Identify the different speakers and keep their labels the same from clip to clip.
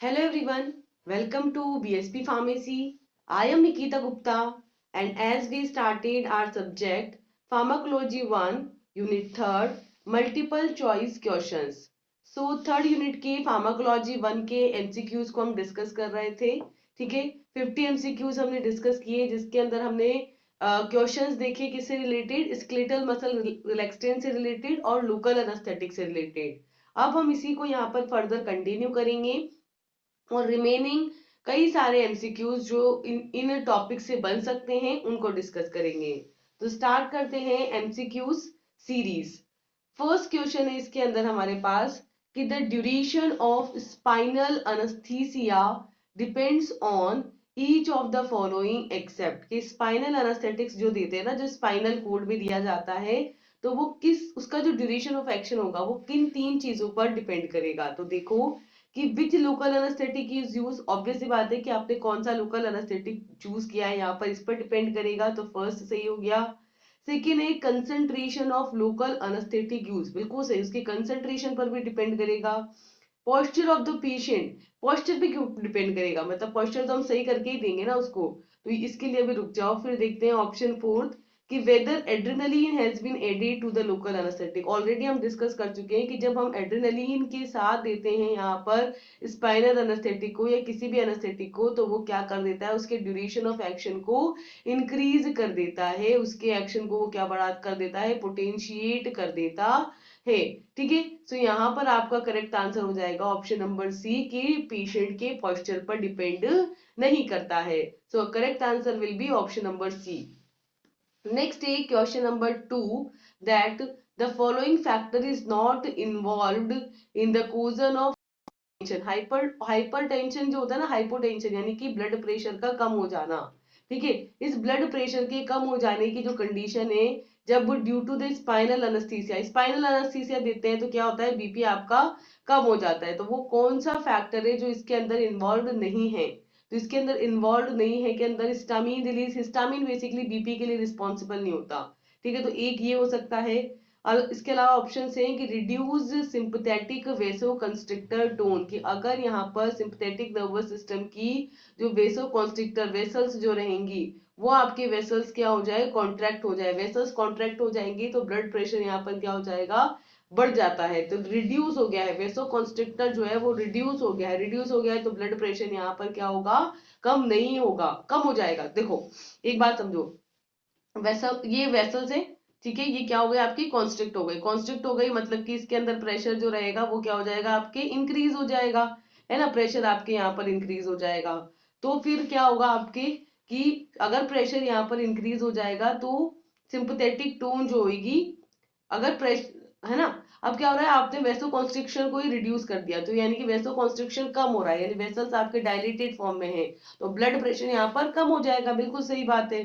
Speaker 1: Hello everyone, welcome to BSP Pharmacy. I am Nikita Gupta, and as we started our subject Pharmacology 1 Unit 3 Multiple Choice Questions. Third unit के pharmacology 1 के MCQs को हम discuss कर रहे थे। ठीक है, 50 एमसीक्यूज हमने डिस्कस किए जिसके अंदर हमने क्वेश्चंस देखे किससे रिलेटेड, स्केलेटल मसल रिलैक्सेशन से रिलेटेड और लोकल एनेस्थेटिक से रिलेटेड। अब हम इसी को यहाँ पर फर्दर कंटिन्यू करेंगे और रिमेनिंग कई सारे एमसीक्यूज जो इन टॉपिक से बन सकते हैं उनको डिस्कस करेंगे। तो स्टार्ट करते हैं एमसीक्यूज सीरीज। फर्स्ट क्वेश्चन है इसके अंदर हमारे पास कि the duration of spinal anaesthesia depends on each of the following except. कि स्पाइनल अनस्थेटिक्स जो देते हैं ना, जो स्पाइनल कोड में दिया जाता है, तो वो किस उसका जो ड्यूरेशन ऑफ एक्शन होगा वो किन तीन चीजों पर डिपेंड करेगा। तो देखो कि which local anaesthetic is use, obvious सी बात है कि आपने कौन सा लोकल एनेस्थेटिक चूज किया है यहाँ पर, इस पर डिपेंड करेगा। तो फर्स्ट सही हो गया। सेकेंड है concentration of local anaesthetic use, बिल्कुल सही, उसके कंसंट्रेशन पर भी डिपेंड करेगा। Posture of the patient, posture पे क्यों डिपेंड करेगा, मतलब पोस्चर तो हम सही करके ही देंगे ना उसको। तो इसके लिए अभी रुक जाओ, फिर देखते हैं ऑप्शन फोर्थ कि whether adrenaline has been added to the local anaesthetic. Already हम डिस्कस कर चुके हैं कि जब हम एड्रेनलिन के साथ देते हैं यहाँ पर स्पाइनल एनेस्थेटिक को या किसी भी एनेस्थेटिक को, तो वो क्या कर देता है, उसके ड्यूरेशन ऑफ एक्शन को इंक्रीज कर देता है, उसके एक्शन को वो क्या बढ़ा कर देता है, पोटेंशिएट कर देता है। ठीक है, तो यहाँ पर आपका करेक्ट आंसर हो जाएगा ऑप्शन नंबर सी कि पेशेंट के पोस्चर पर डिपेंड नहीं करता है। So correct answer will be option number C. Next है question number 2 that the following factor is not involved in the causation of tension. Hypertension जो होता है ना, हाइपोटेंशन यानी कि ब्लड प्रेशर का कम हो जाना। ठीक है, इस ब्लड प्रेशर के कम हो जाने की जो कंडीशन है, जब due to the spinal anaesthesia, spinal anaesthesia देते हैं तो क्या होता है, बीपी आपका कम हो जाता है। तो वो कौन सा फैक्टर है जो इसके अंदर इन्वॉल्व नहीं है। तो इसके अंदर इन्वॉल्व नहीं है के अंदर histamine release, histamine basically BP के लिए रिस्पॉन्सिबल नहीं होता। ठीक है, तो एक ये हो सकता है। और इसके अलावा ऑप्शन है कि रिड्यूस सिंपथेटिक वेसो कंस्ट्रिक्टर टोन, कि अगर यहाँ पर सिंपथेटिक नर्वस सिस्टम की जो वेसो कंस्ट्रिक्टर वेसल्स जो रहेंगी वो आपके वेसल्स क्या हो जाए, कॉन्ट्रैक्ट हो जाए। वेसल्स कॉन्ट्रैक्ट हो जाएंगी तो ब्लड प्रेशर यहाँ पर क्या हो जाएगा, बढ़ जाता है। तो रिड्यूस हो गया है, वेसो कंस्ट्रिक्टर जो है वो रिड्यूस हो गया है, रिड्यूस हो गया है तो ब्लड प्रेशर यहाँ पर क्या होगा, कम नहीं होगा, कम हो जाएगा। देखो एक बात समझो, वेसल, ये वेसल्स है, ठीक है, ये क्या हो गए आपकी, कॉन्स्ट्रिक्ट हो गई, कॉन्स्ट्रिक्ट हो गई मतलब कि इसके अंदर प्रेशर जो रहेगा वो क्या हो जाएगा, आपके इंक्रीज हो जाएगा, है ना, प्रेशर आपके यहाँ पर इंक्रीज हो जाएगा। तो फिर क्या होगा आपके कि अगर प्रेशर यहाँ पर इंक्रीज हो जाएगा तो सिंपथेटिक टोन जो होगी, अगर प्रेशर, है ना, अब क्या हो रहा है, आपने वेसो कॉन्स्ट्रिक्शन को ही रिड्यूस कर दिया, तो यानी कि वेसो कॉन्स्ट्रिक्शन कम हो रहा है, यानी वेसल्स आपके डायलेटेड फॉर्म में है, तो ब्लड प्रेशर यहाँ पर कम हो जाएगा, बिल्कुल सही बात है।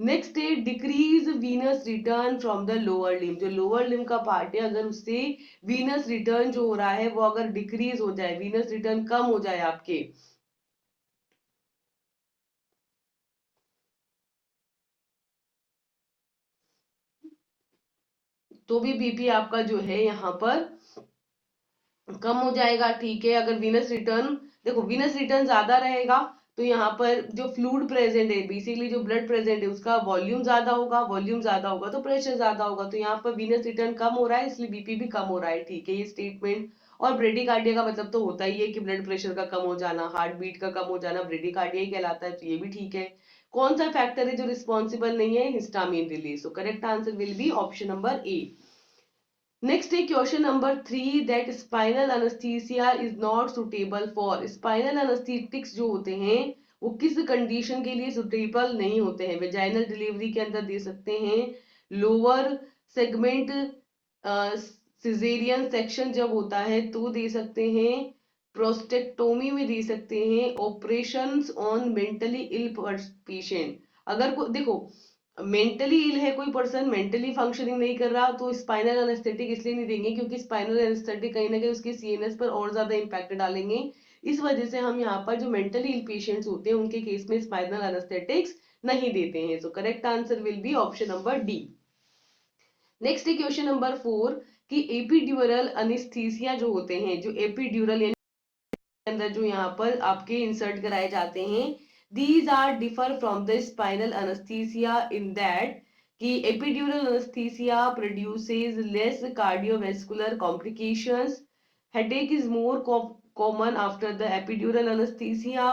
Speaker 1: नेक्स्ट है decrease venous return from the lower limb, जो लोअर लिम का पार्ट है अगर उससे वीनस रिटर्न जो हो रहा है वो अगर डिक्रीज हो जाए, वीनस रिटर्न कम हो जाए आपके, तो भी बीपी आपका जो है यहाँ पर कम हो जाएगा। ठीक है, अगर वीनस रिटर्न, देखो वीनस रिटर्न ज्यादा रहेगा तो यहाँ पर जो फ्लूइड प्रेजेंट है, बेसिकली जो ब्लड प्रेजेंट है उसका वॉल्यूम ज्यादा होगा, वॉल्यूम ज्यादा होगा तो प्रेशर ज्यादा होगा, तो यहाँ पर वीनस रिटर्न कम हो रहा है इसलिए बीपी भी कम हो रहा है। ठीक है, ये स्टेटमेंट। और ब्रेडिकार्डिया का मतलब तो होता ही है कि ब्लड प्रेशर का कम हो जाना, हार्ट बीट का कम हो जाना ब्रेडिकार्डिया ही कहलाता है, तो ये भी ठीक है। कौन सा फैक्टर है जो रिस्पॉन्सिबल नहीं है, हिस्टामिन रिलीज। तो correct answer will be option number A. Next है question number 3 that spinal anaesthesia is not suitable for. Spinal anaesthetics जो होते हैं वो किस कंडीशन के लिए सुटेबल नहीं होते हैं। वेजाइनल डिलीवरी के अंदर दे सकते हैं, लोअर सेगमेंट सिजेरियन सेक्शन जब होता है तो दे सकते हैं, प्रोस्टेक्टोमी में दे सकते हैं, operations on mentally ill patient. अगर देखो मेंटली इल है कोई पर्सन, मेंटली फंक्शनिंग नहीं कर रहा, तो स्पाइनल एनेस्थेटिक इसलिए नहीं देंगे क्योंकि स्पाइनल एनेस्थेटिक कहीं ना कहीं उसके सीएनएस पर और ज्यादा इंपैक्ट डालेंगे। इस वजह से हम यहाँ पर जो मेंटली इल पेशेंट्स होते हैं उनके केस में स्पाइनल एनेस्थेटिक्स नहीं देते हैं। सो correct answer will be option number D. Next है क्वेश्चन नंबर 4 कि एपिड्यूरल अनिस्थीसिया जो होते हैं, जो एपिड्यूरल अंदर जो यहाँ पर आपके इंसर्ट कराए जाते हैं, these are differ from the spinal anaesthesia in that कि epidural anaesthesia produces less cardiovascular complications, headache is more common after the epidural anaesthesia,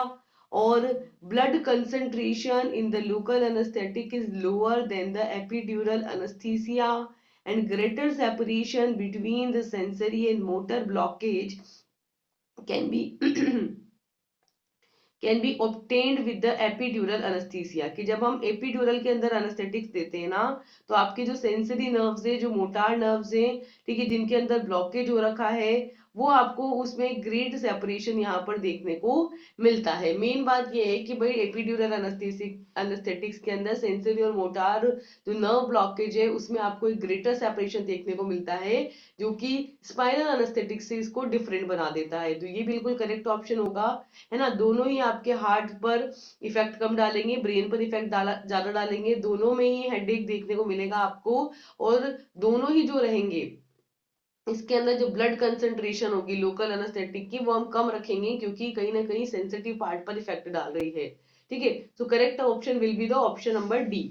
Speaker 1: और blood concentration in the local anesthetic is lower than the epidural anesthesia, and greater separation between the sensory and motor blockage can be can be obtained with the epidural anaesthesia, कि जब हम epidural के अंदर अनेस्थेटिक्स देते हैं ना, तो आपके जो सेंसरी नर्व्स है, जो मोटार नर्व्स है, ठीक है, जिनके अंदर ब्लॉकेज हो रखा है, वो आपको उसमें ग्रेट सेपरेशन यहाँ पर देखने को मिलता है। मेन बात ये है कि भाई एपिड्यूरल अनेस्थेटिक्स के अंदर सेंसरी और मोटार जो नर्व ब्लॉकेज है उसमें आपको एक ग्रेटर सेपरेशन देखने को मिलता है, जो कि स्पाइनल अनेस्थेटिक्स से इसको डिफरेंट बना देता है। तो ये बिल्कुल करेक्ट ऑप्शन होगा, है ना। दोनों ही आपके हार्ट पर इफेक्ट कम डालेंगे, ब्रेन पर इफेक्ट ज्यादा डालेंगे, दोनों में ही हेडेक देखने को मिलेगा आपको, और दोनों ही जो रहेंगे इसके अंदर जो ब्लड कंसंट्रेशन होगी लोकल एनेस्थेटिक की, वो हम कम रखेंगे, क्योंकि कहीं ना कहीं सेंसिटिव पार्ट पर इफेक्ट डाल रही है। ठीक है, so correct option will be the option number D.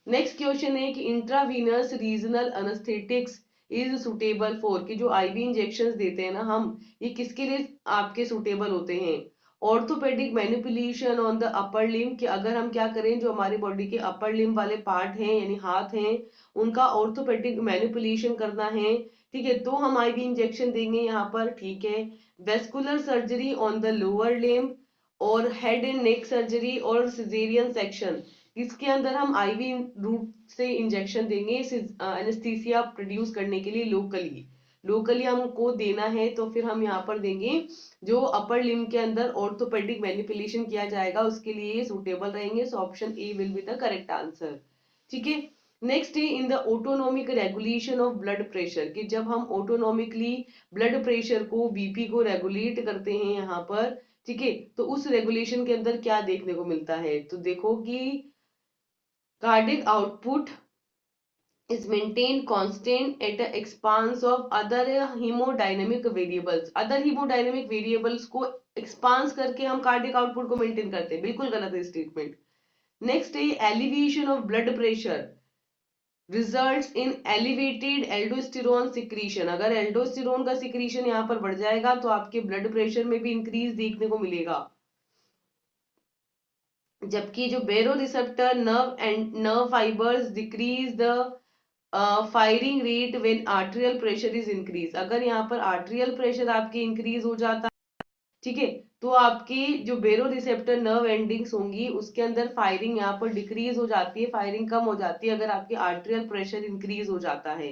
Speaker 1: Next question है कि intravenous regional anaesthetics is suitable for, कि जो आईवी इंजेक्शंस देते हैं ना हम, ये किसके लिए आपके सुटेबल होते हैं? Orthopaedic manipulation on the upper limb, कि अगर हम क्या करें, जो हमारे बॉडी के अपर लिम्ब वाले पार्ट हैं यानी हाथ हैं, उनका ऑर्थोपेडिक मैनिपुलेशन करना है, ठीक है, तो हम आईवी इंजेक्शन देंगे यहाँ पर। ठीक है, vascular surgery on the lower limb, और हेड एंड नेक सर्जरी और सिजेरियन सेक्शन, इसके अंदर हम आईवी रूट से इंजेक्शन देंगे एनेस्थीसिया प्रोड्यूस करने के लिए लोकली हमको देना है, तो फिर हम यहाँ पर देंगे जो अपर लिम्ब के अंदर ऑर्थोपेडिक मैनिपुलेशन किया जाएगा उसके लिए ये सूटेबल रहेंगे। So option A will be the correct answer. ठीक है, नेक्स्ट है in the autonomic regulation of blood pressure, कि जब हम ऑटोनोमिकली ब्लड प्रेशर को, बीपी को रेगुलेट करते हैं यहाँ पर, ठीक है, तो उस रेगुलेशन के अंदर क्या देखने को मिलता है? तो देखो कि cardiac output is maintained constant at the expense of other hemodynamic variables। Other haemodynamic variables को एक्सपांस करके हम कार्डिक आउटपुट को मेंटेन करते हैं, बिल्कुल गलत है स्टेटमेंट। नेक्स्ट है elevation of blood pressure results in elevated aldosterone secretion, अगर एल्डोस्टेरोन का सिक्रीशन यहाँ पर बढ़ जाएगा तो आपके ब्लड प्रेशर में भी इंक्रीज देखने को मिलेगा। जबकि जो बेरो receptor nerve and nerve fibres decrease the firing rate when arterial pressure is increase, अगर यहाँ पर आर्टेरियल प्रेशर आपके इंक्रीज हो जाता है, ठीक है, तो आपकी जो बेरो रिसेप्टर नर्व एंडिंग्स होंगी उसके अंदर फायरिंग यहाँ पर डिक्रीज हो जाती है, फायरिंग कम हो जाती है अगर आपकी आर्टेरियल प्रेशर इंक्रीज हो जाता है।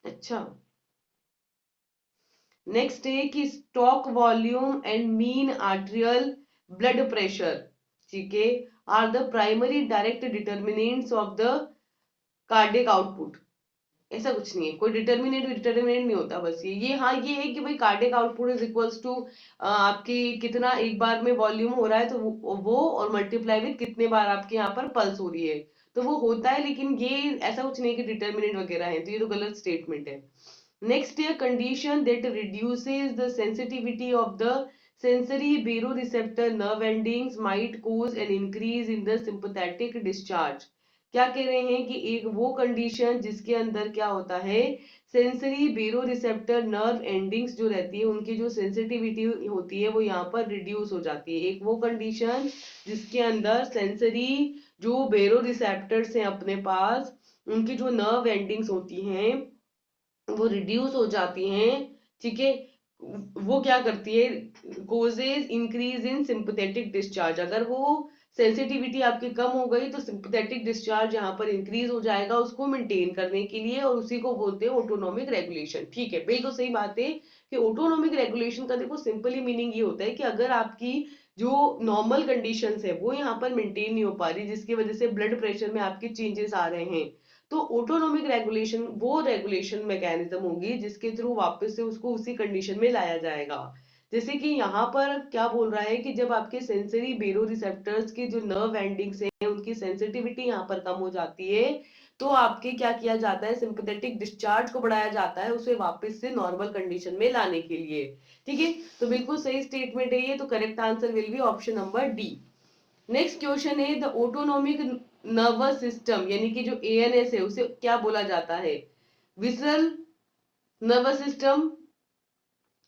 Speaker 1: अच्छा, नेक्स्ट है कि stroke volume and mean arterial blood pressure, ठीक है, are the primary direct determinants of the cardiac output. ऐसा कुछ नहीं है, कोई डिटर्मिनेंट नहीं होता, बस ये हाँ ये है कि भाई cardiac output is equals to आपकी कितना एक बार में वॉल्यूम हो रहा है, तो वो और मल्टीप्लाई विद कितने बार आपके यहाँ पर पल्स हो रही है, तो वो होता है, लेकिन ये ऐसा कुछ नहीं कि डिटर्मिनेंट वगैरह है, तो ये तो गलत स्टेटमेंट है। नेक्स्ट है condition that reduces the sensitivity of the sensory baroreceptor nerve endings might cause an increase in the sympathetic discharge. क्या कह रहे हैं कि एक वो कंडीशन जिसके अंदर क्या होता है, सेंसरी बेरो रिसेप्टर नर्व एंडिंग्स जो रहती है उनकी जो सेंसिटिविटी होती है वो यहाँ पर रिड्यूस हो जाती है। एक वो कंडीशन जिसके अंदर सेंसरी जो बेरो रिसेप्टर्स हैं अपने पास, उनकी जो नर्व एंडिंग्स होती हैं वो रिड्यूस हो जाती हैं, ठीक है, वो क्या करती है, causes increase in sympathetic discharge, अगर वो सेंसिटिविटी आपकी कम हो गई तो सिंपैथेटिक डिस्चार्ज यहाँ पर इंक्रीज हो जाएगा उसको मेंटेन करने के लिए, और उसी को बोलते हैं ऑटोनोमिक रेगुलेशन। ठीक है, बिल्कुल सही बात है कि ऑटोनोमिक रेगुलेशन का देखो सिंपली मीनिंग ये होता है कि अगर आपकी जो नॉर्मल कंडीशंस है वो यहाँ पर मेंटेन नहीं हो पा रही, जिसकी वजह से ब्लड प्रेशर में आपके चेंजेस आ रहे हैं, तो ऑटोनोमिक रेगुलेशन वो रेगुलेशन मैकेनिज्म होगी जिसके थ्रू वापस से उसको उसी कंडीशन में लाया जाएगा। जैसे कि यहाँ पर क्या बोल रहा है कि जब आपके सेंसरी बेरो रिसेप्टर्स की जो नर्व एंडिंग्स हैं उनकी सेंसिटिविटी यहाँ पर कम हो जाती है, तो आपके क्या किया जाता है, सिंपैथेटिक डिस्चार्ज को बढ़ाया जाता है उसे वापस से नॉर्मल कंडीशन में लाने के लिए। ठीक है, तो बिल्कुल सही स्टेटमेंट है ये, तो correct answer will be option number D. Next question है द ऑटोनोमिक नर्वस सिस्टम यानी कि जो एएनएस है उसे क्या बोला जाता है, विसरल नर्वस सिस्टम,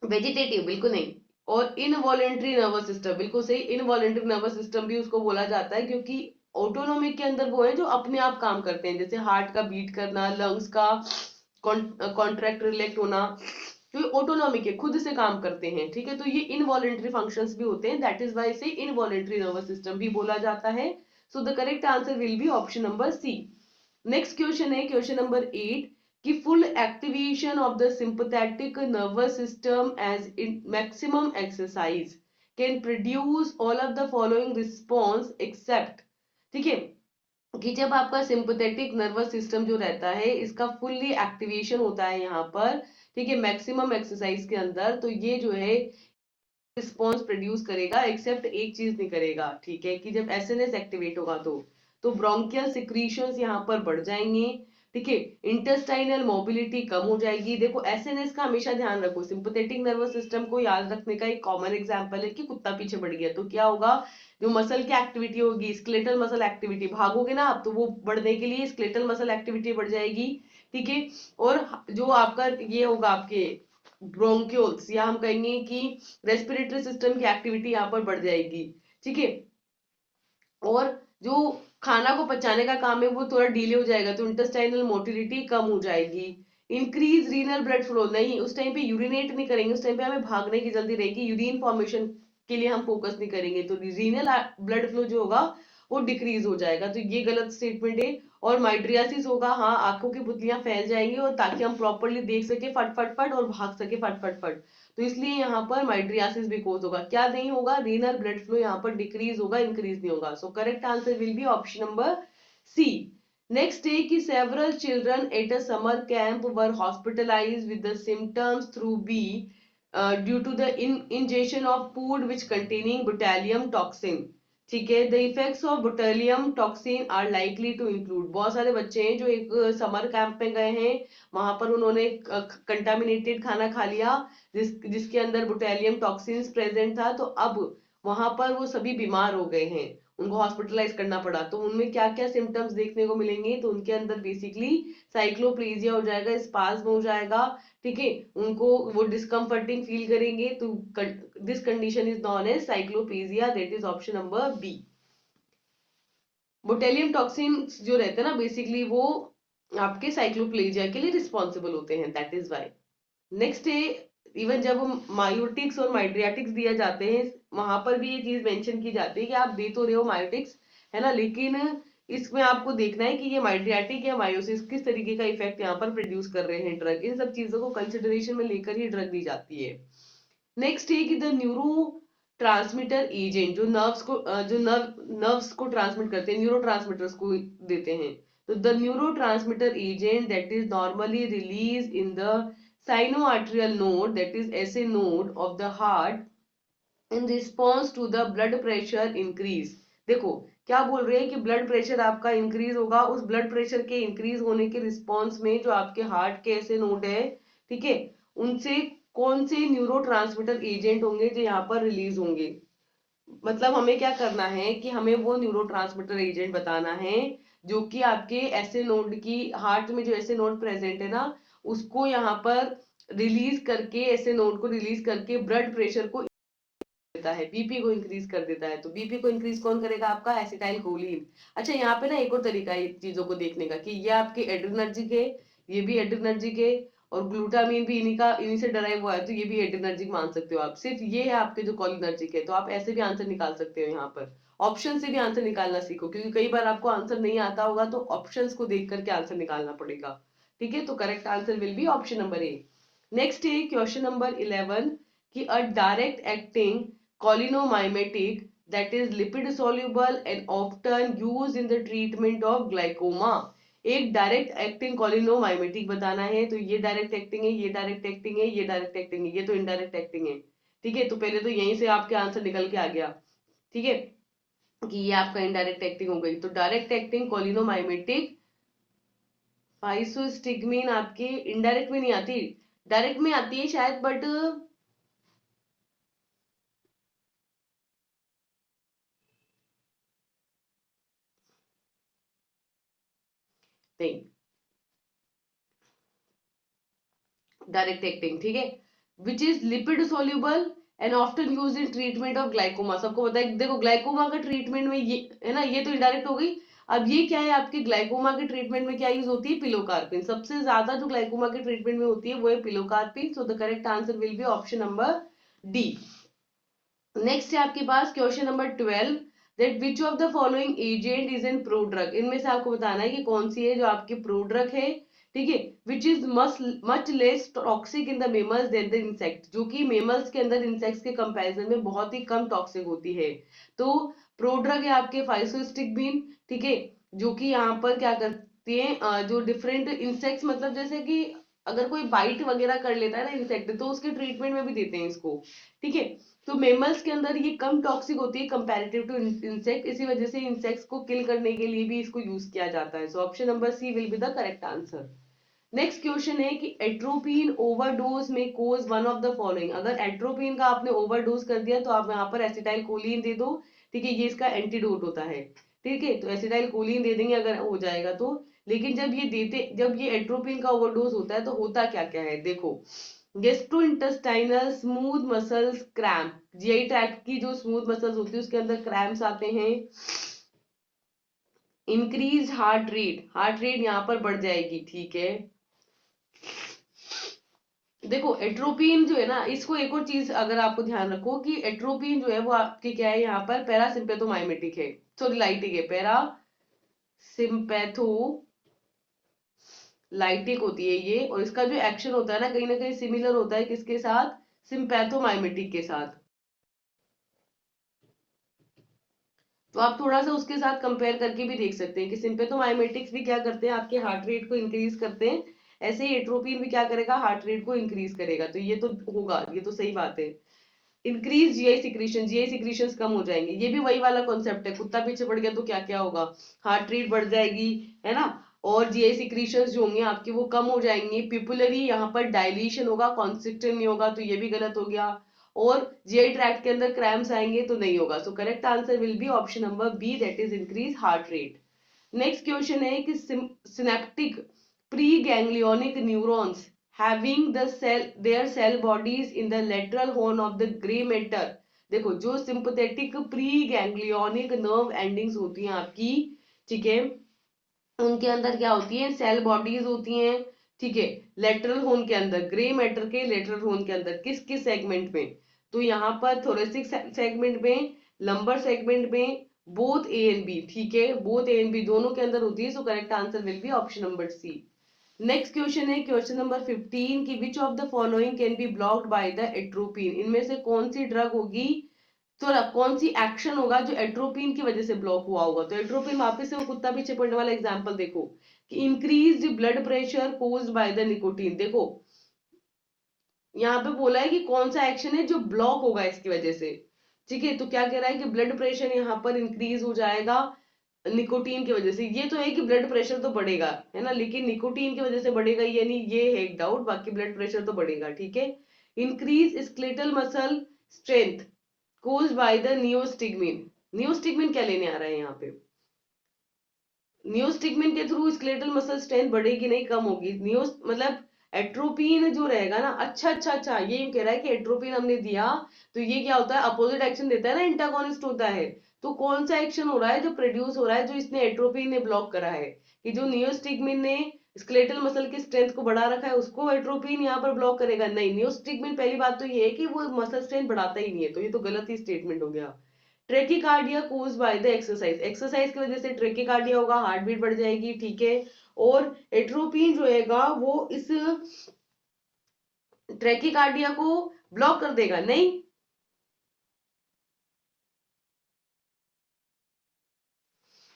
Speaker 1: वेजिटेटिव बिल्कुल नहीं, और इनवॉलेंट्री नर्वस सिस्टम बिल्कुल सही, इनवॉलेंट्री नर्वस सिस्टम भी उसको बोला जाता है क्योंकि ऑटोनोमिक के अंदर वो है जो अपने आप काम करते हैं, जैसे हार्ट का बीट करना, लंग्स का कॉन्ट्रैक्ट रिलैक्ट होना, तो ये ऑटोनॉमिक है, खुद से काम करते हैं। ठीक है, तो ये इनवॉलेंट्री फंक्शंस भी होते हैं, दैट इज वाई से इनवॉलेंट्री नर्वस सिस्टम भी बोला जाता है। So the correct answer will be option number C. Next question है क्वेश्चन नंबर 8 कि full activation of the sympathetic nervous system as in maximum exercise can produce all of the following response except. ठीक है, कि जब आपका sympathetic nervous system जो रहता है इसका फुल्ली एक्टिवेशन होता है यहाँ पर, ठीक है, मैक्सिमम एक्सरसाइज के अंदर, तो ये जो है रिस्पॉन्स प्रोड्यूस करेगा एक्सेप्ट एक चीज नहीं करेगा। ठीक है, कि जब एसएनएस एक्टिवेट होगा तो ब्रोंकियल सिक्रीशंस यहाँ पर बढ़ जाएंगे। ठीक है, इंटेस्टाइनल मोबिलिटी कम हो जाएगी। देखो एसएनएस का हमेशा ध्यान रखो, सिंपैथेटिक नर्वस सिस्टम को याद रखने का एक कॉमन एग्जांपल है कि कुत्ता पीछे बढ़ गया तो क्या होगा, जो मसल की एक्टिविटी होगी, स्केलेटल मसल एक्टिविटी, भागोगे ना आप तो वो बढ़ने के लिए स्केलेटल मसल एक्टिविटी बढ़ जाएगी। ठीक है, और जो आपका ये होगा आपके ब्रोंक्योल्स, या हम कहेंगे कि रेस्पिरेटरी सिस्टम की एक्टिविटी यहाँ पर बढ़ जाएगी। ठीक है, और जो खाना को पचाने का काम है वो थोड़ा डीले हो जाएगा, तो इंटेस्टाइनल मोटिलिटी कम हो जाएगी। इंक्रीज रीनल ब्लड फ्लो, नहीं उस टाइम पे यूरिनेट नहीं करेंगे, उस टाइम पे हमें भागने की जल्दी रहेगी, यूरिन फॉर्मेशन के लिए हम फोकस नहीं करेंगे, तो रीनल ब्लड फ्लो जो होगा वो डिक्रीज हो जाएगा, तो ये गलत स्टेटमेंट है। और माइड्रियासिस होगा, हाँ आंखों की पुतलियां फैल जाएंगी और ताकि हम प्रॉपरली देख सके फट फट फट और भाग सके फट फट फट, तो इसलिए यहाँ पर माइड्रियासिस भी कोज होगा। क्या नहीं होगा, रीनल ब्लड फ्लो यहाँ पर डिक्रीज होगा, इंक्रीज नहीं होगा। So correct answer will be option number C. Next day की several children at a summer camp were hospitalised with the symptoms through be due to the ingestion of food which containing botulinum toxin। ठीक है, the effects of botulinum toxin are likely to include, बहुत सारे बच्चे हैं जो एक summer camp में गए हैं, वहां पर उन्होंने कंटामिनेटेड खाना खा लिया जिसके अंदर बोटुलियम टॉक्सिन्स प्रेजेंट था, तो अब वहां पर वो सभी बीमार हो गए हैं, उनको हॉस्पिटलाइज करना पड़ा। तो उनमें क्या क्या सिम्टम्स देखने को मिलेंगे, तो उनके अंदर बेसिकली साइक्लोप्लेजिया हो जाएगा, स्पाज्म हो जाएगा। ठीक है, उनको वो डिस्कम्फर्टिंग फील करेंगे, तो this condition is known as cycloplegia, that is option number B. Botulinum toxin जो रहते हैं ना बेसिकली वो आपके साइक्लोप्लेजिया के लिए रिस्पॉन्सिबल होते हैं, दैट इज वाई। नेक्स्ट है, इवन जब मायोटिक्स और माइड्रियाटिक्स दिए जाते हैं वहां पर भी ये चीज मेंशन की जाती है कि आप दे तो रहे हो मायोटिक्स, है ना, लेकिन इसमें आपको देखना है कि ये माइड्रियाटिक या मायोसिस किस तरीके का इफेक्ट यहाँ पर प्रोड्यूस कर रहे हैं ड्रग, इन सब चीजों को कंसिडरेशन में लेकर ही ड्रग दी जाती है। नेक्स्ट है कि द न्यूरो ट्रांसमीटर एजेंट, जो नर्व्स को नर्व्स को ट्रांसमिट करते हैं, न्यूरो ट्रांसमीटर्स को देते हैं, तो the neurotransmitter agent that is normally release in the sinoatrial node, that is SA node of the heart in response to the blood pressure increase. देखो क्या बोल रहे हैं कि ब्लड प्रेशर आपका इंक्रीज होगा, उस ब्लड प्रेशर के इंक्रीज होने के रिस्पॉन्स में जो आपके हार्ट के ऐसे नोड है, ठीक है, उनसे कौन से न्यूरो ट्रांसमीटर एजेंट होंगे जो यहाँ पर रिलीज होंगे। मतलब हमें क्या करना है कि हमें वो न्यूरो ट्रांसमीटर एजेंट बताना है जो कि आपके ऐसे नोड की, हार्ट में जो ऐसे नोड प्रेजेंट है ना उसको यहाँ पर रिलीज करके, ऐसे नोड को रिलीज करके ब्लड प्रेशर को देता है, बीपी को इंक्रीज कर देता है। तो बीपी को इंक्रीज कौन करेगा, आपका एसिटाइल कोलिन। अच्छा यहाँ पे ना एक और तरीका है चीजों को देखने का कि ये आपके एड्रिनर्जिक है, ये भी एड्रिनर्जिक है, और ग्लूटामीन भी इन्हीं से डराइव हुआ है, तो ये भी एड्रिनर्जिक मान सकते हो आप। सिर्फ ये है आपके जो कोलिनर्जिक है, तो आप ऐसे भी आंसर निकाल सकते हो यहाँ पर, ऑप्शन से भी आंसर निकालना सीखो, क्योंकि कई बार आपको आंसर नहीं आता होगा तो ऑप्शंस को देख करके आंसर निकालना पड़ेगा। ठीक है, तो correct answer will be option number A. Next है क्वेश्चन नंबर 11 कि अ direct acting cholinomimetic that is lipid soluble and often used in the treatment of glaucoma। एक डायरेक्ट एक्टिंग कोलिनोमाइमेटिक बताना है, तो ये डायरेक्ट एक्टिंग है, ये डायरेक्ट एक्टिंग है, ये डायरेक्ट एक्टिंग है, ये तो इनडायरेक्ट एक्टिंग है। ठीक है, तो पहले तो यहीं से आपके आंसर निकल के आ गया, ठीक है, कि ये आपका इनडायरेक्ट एक्टिंग हो गई। तो डायरेक्ट एक्टिंग कोलिनोमाइमेटिक फाइसोस्टिग्मीन आपके इनडायरेक्ट में नहीं आती, डायरेक्ट में आती है शायद, बट नहीं, डायरेक्ट एक्टिंग, ठीक है। Which is lipid soluble and often use in treatment of glaucoma. सबको पता है, देखो ग्लाइकोमा का ट्रीटमेंट में ये है ना, ये तो इनडायरेक्ट हो गई। अब ये क्या है, आपके ग्लाइकोमा के ट्रीटमेंट में क्या यूज होती है, पिलोकार्पिन। सबसे ज्यादा जो ग्लाइकोमा के ट्रीटमेंट में होती है वो है pilocarpine. So the correct answer will be option number D. Next है आपके पास question number 12, that which of the following agent is an prodrug. इनमें से आपको बताना है कि कौन सी है जो आपकी प्रोड्रग है, ठीक है। Which is much less toxic in the mammals than the insect, जो कि मेमल्स के अंदर इंसेक्ट्स के कंपैरिजन में बहुत ही कम टॉक्सिक होती है। तो प्रोड्रग है आपके फाइसोस्टिग्मीन, ठीक है, जो कि यहाँ पर क्या करती है, जो डिफरेंट इंसेक्ट्स, मतलब जैसे कि अगर कोई बाइट वगैरह कर लेता है ना इंसेक्ट, तो उसके ट्रीटमेंट में भी देते हैं इसको, ठीक है। तो मेमल्स के अंदर ये कम टॉक्सिक होती है कंपैरेटिव टू इंसेक्ट, इसी वजह से इंसेक्ट्स को किल करने के लिए भी इसको यूज किया जाता है। So option number C will be the correct answer. Next question है कि एट्रोपिन ओवरडोज में causes one of the following. अगर एट्रोपिन का आपने ओवरडोज कर दिया तो आप यहाँ पर एसिटाइल कोलिन दे दो, ठीक है, ये इसका एंटीडोट होता है, ठीक है। तो एसिटाइल कोलिन दे देंगे अगर हो जाएगा तो। लेकिन जब ये एट्रोपिन का ओवरडोज होता है तो होता क्या क्या है, देखो। Gastrointestinal smooth muscles cramp, GI tract की जो स्मूथ मसल्स होती है उसके अंदर क्रैम्प्स आते हैं। इंक्रीज हार्ट रेट यहाँ पर बढ़ जाएगी, ठीक है। देखो एट्रोपिन जो है ना, इसको एक और चीज अगर आपको ध्यान रखो कि एट्रोपिन जो है वो आपके क्या है, यहाँ पर पैरासिम्पेथोमाइमेटिक है, सॉरी लाइटिक है, पैरासिम्पेथो लाइटिक होती है ये। और इसका जो एक्शन होता है ना कहीं सिमिलर होता है किसके साथ, सिंपैथोमाइमेटिक के साथ। तो आप थोड़ा सा उसके साथ कंपेयर करके भी देख सकते हैं कि सिंपैथोमाइमेटिक्स भी क्या करते हैं, आपके हार्ट रेट को इंक्रीज करते हैं। ऐसे ही एट्रोपिन भी क्या करेगा, हार्ट रेट को इंक्रीज करेगा। तो ये तो होगा, ये तो सही बात है। Increase GI secretion, GI secretion कम हो जाएंगे, ये भी वही वाला कॉन्सेप्ट है। कुत्ता पीछे पड़ गया तो क्या क्या होगा, हार्ट रेट बढ़ जाएगी, है ना। और जीआई सिक्रीशन जो होंगे आपके वो कम हो जाएंगे। पिपुलरी यहाँ पर डायलीशन होगा, कॉन्स्ट्रिक्शन नहीं होगा, तो ये भी गलत हो गया। और जीआई ट्रैक्ट के अंदर क्रैम्स आएंगे तो नहीं होगा। So correct answer will be option number B, that is increase heart rate. Next question है कि synaptic preganglionic neurons having their cell bodies in the lateral horn of the gray matter। देखो जो sympathetic pre ganglionic nerve endings होती हैं आपकी, ठीक है, उनके अंदर क्या होती है, सेल बॉडीज होती हैं, ठीक है। लेटरल होन के अंदर, ग्रे मैटर के लेटरल होन के अंदर, किस किस सेगमेंट में, तो यहाँ पर थोरेसिक सेगमेंट में, लंबर सेगमेंट में, बोथ ए एंड बी, ठीक है, बोथ ए एंड बी दोनों के अंदर होती है। So correct answer will be option number C. Next question है क्वेश्चन नंबर 15 की which of the following can be blocked by the atropine. इनमें से कौन सी ड्रग होगी, तो कौन सी एक्शन होगा जो एट्रोपिन की वजह से ब्लॉक हुआ होगा। तो एट्रोपिन वापस से वो कुत्ता पीछे पड़ने वाला एग्जांपल देखो कि increase blood pressure caused by the nicotine. देखो यहाँ पे बोला है कि कौन सा एक्शन है जो ब्लॉक होगा इसकी वजह से, ठीक है। तो क्या कह रहा है कि ब्लड प्रेशर यहाँ पर इंक्रीज हो जाएगा निकोटीन की वजह से। ये तो है कि ब्लड प्रेशर तो बढ़ेगा, है ना, लेकिन निकोटीन की वजह से बढ़ेगा यानी ये है एक डाउट, बाकी ब्लड प्रेशर तो बढ़ेगा, ठीक है। Increase skeletal muscle strength caused by the neostigmine. Neostigmine क्या लेने आ रहा है यहाँ पे, नियोस्टिग्मिन के थ्रू स्केलेटल मसल स्ट्रेंथ बढ़ेगी नहीं, कम होगी। नियोस मतलब एट्रोपिन जो रहेगा ना, अच्छा ये कह रहा है कि एट्रोपिन हमने दिया तो ये क्या होता है, अपोजिट एक्शन देता है ना, एंटागोनिस्ट होता है। तो कौन सा एक्शन हो रहा है जो प्रोड्यूस हो रहा है, जो इसने एट्रोपिन ने ब्लॉक करा है, कि जो नियोस्टिग्मिन ने स्केलेटल मसल की स्ट्रेंथ को बढ़ा रखा है उसको एट्रोपिन यहाँ पर ब्लॉक करेगा, नहीं। नियोस्टिग्मिन पहली बात तो ये है कि वो मसल स्ट्रेंथ बढ़ाता ही नहीं है, तो ये तो गलत ही स्टेटमेंट हो गया। Tachycardia cause by the exercise, exercise की वजह से ट्रेकिकार्डिया होगा, हार्ट बीट बढ़ जाएगी, ठीक है। और एट्रोपिन जो हैगा वो इस ट्रेकिकार्डिया को ब्लॉक कर देगा, नहीं।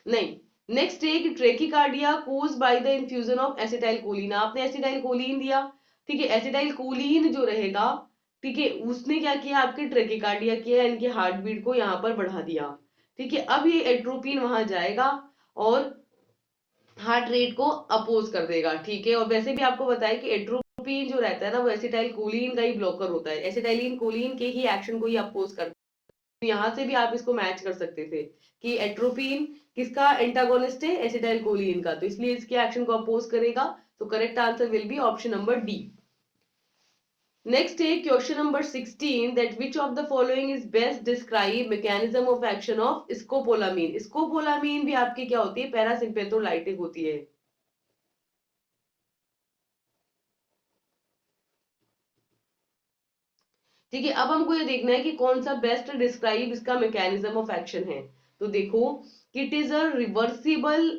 Speaker 1: नहीं, नेक्स्ट है कि tachycardia cause by the infusion of acetyl choline. आपने एसिटाइल कोलिन दिया, ठीक है, एसिटाइल कोलिन जो रहेगा, ठीक है, उसने क्या किया, आपके ट्रेकिकार्डिया किया, इनकी हार्ट बीट को यहाँ पर बढ़ा दिया, ठीक है। अब ये एट्रोपिन वहां जाएगा और हार्ट रेट को अपोज कर देगा, ठीक है। और वैसे भी आपको बताया कि एट्रोपिन जो रहता है ना वो एसिटाइल कोलिन का ही ब्लॉकर होता है, एसिटाइलिन कोलिन के ही एक्शन को ही अपोज करता है। तो यहाँ से भी आप इसको मैच कर सकते थे कि एट्रोपिन किसका एंटागोनिस्ट है, एसिटाइल कोलिन का, तो इसलिए इसके एक्शन को अपोज करेगा। तो correct answer will be option number D. Next है question number 16 that which of the following is best describe mechanism of action of scopolamine। Scopolamine भी आपकी क्या होती है, पैरासिम्पेथोलाइटिक होती है। ठीक है, अब हमको ये देखना है कि कौन सा बेस्ट डिस्क्राइब इसका मैकेनिज्म ऑफ एक्शन है। तो देखो, it is a reversible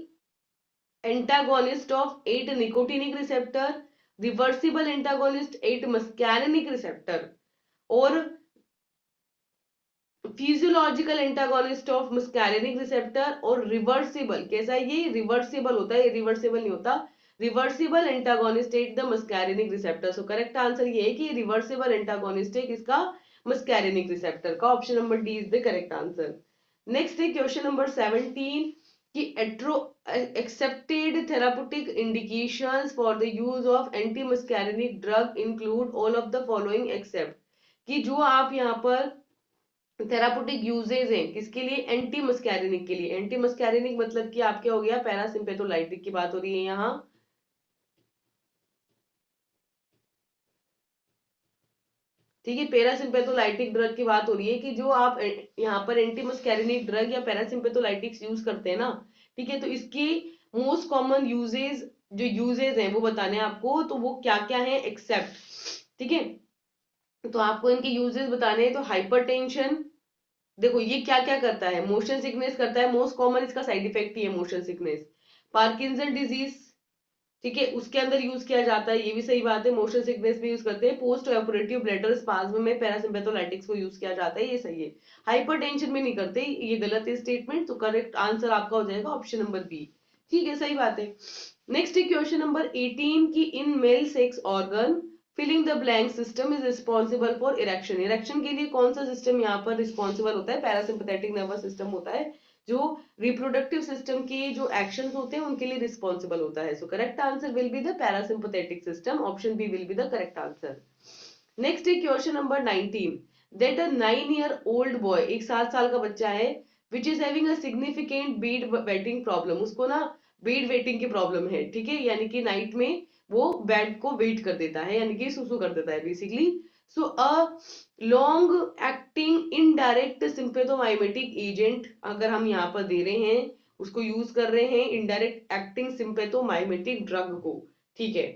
Speaker 1: antagonist of 8 nicotinic receptor, reversible antagonist 8 muscarinic receptor, और physiological antagonist of muscarinic receptor, और रिवर्सिबल, कैसा है ये, रिवर्सिबल होता है, रिवर्सिबल नहीं होता, reversible antagonist at the muscarinic receptor. So correct answer ये है कि रिवर्सिबल एंटागोनिस्ट है किसका, मस्कैरिनिक रिसेप्टर का। Option number D is the correct answer. Next है क्वेश्चन नंबर 17 कि एट्रो accepted therapeutic indications for the use of anti muscarinic drug include all of the following except, कि जो आप यहाँ पर थेरापुटिक यूजेज हैं किसके लिए, एंटी मस्कैरिनिक के लिए। एंटी मस्कैरिनिक मतलब कि आपके हो गया पैरासिम्पेथोलाइटिक की बात हो रही है यहाँ। ठीक है, पैरासिम्पेथोलाइटिक ड्रग की बात हो रही है कि जो आप यहाँ पर एंटी मस्कैरिनिक ड्रग या पैरासिम्पेथोलाइटिक्स यूज करते हैं ना, ठीक है, तो इसकी मोस्ट कॉमन यूजेज, जो यूजेज हैं वो बताने हैं आपको, तो वो क्या क्या है एक्सेप्ट। ठीक है, तो आपको इनके यूजेस बताने हैं। तो हाइपरटेंशन, देखो ये क्या क्या करता है, मोशन सिकनेस करता है, मोस्ट कॉमन इसका साइड इफेक्ट ही है मोशन सिकनेस। पार्किंसन डिजीज, ठीक है, उसके अंदर यूज किया जाता है, ये भी सही बात है, मोशन सिकनेस भी यूज करते हैं। पोस्ट ऑपरेटिव ब्लैडर स्पाज्म में पैरासिम्पेथोलाइटिक्स को यूज किया जाता है, ये सही है। हाइपरटेंशन में नहीं करते, ये गलत है स्टेटमेंट। तो करेक्ट आंसर आपका हो जाएगा ऑप्शन नंबर बी। ठीक है, सही बात है। नेक्स्ट है क्वेश्चन नंबर 18 की in male sex organ filling the blank system is responsible for erection. Erection के लिए कौन सा सिस्टम यहाँ पर रिस्पॉन्सिबल होता है, पैरासिम्पैथेटिक नर्वस सिस्टम होता है, जो रिप्रोडक्टिव सिस्टम के जो एक्शंस होते हैं उनके लिए रिस्पॉन्सिबल होता है। So correct answer will be the parasympathetic system, option B will be the correct answer. Next है question number 19 that a 9 year old boy, एक 7 साल का बच्चा है, which is having a significant bed wetting problem, उसको ना Beed waiting की problem है। ठीक है, यानी कि नाइट में वो बेड को वेट कर देता है, यानी कि सुसु कर देता है basically. So a long acting indirect sympathomimetic agent अगर हम यहाँ पर दे रहे हैं, उसको यूज कर रहे हैं इनडायरेक्ट एक्टिंग सिंपैथोमाइमेटिक ड्रग को, ठीक है,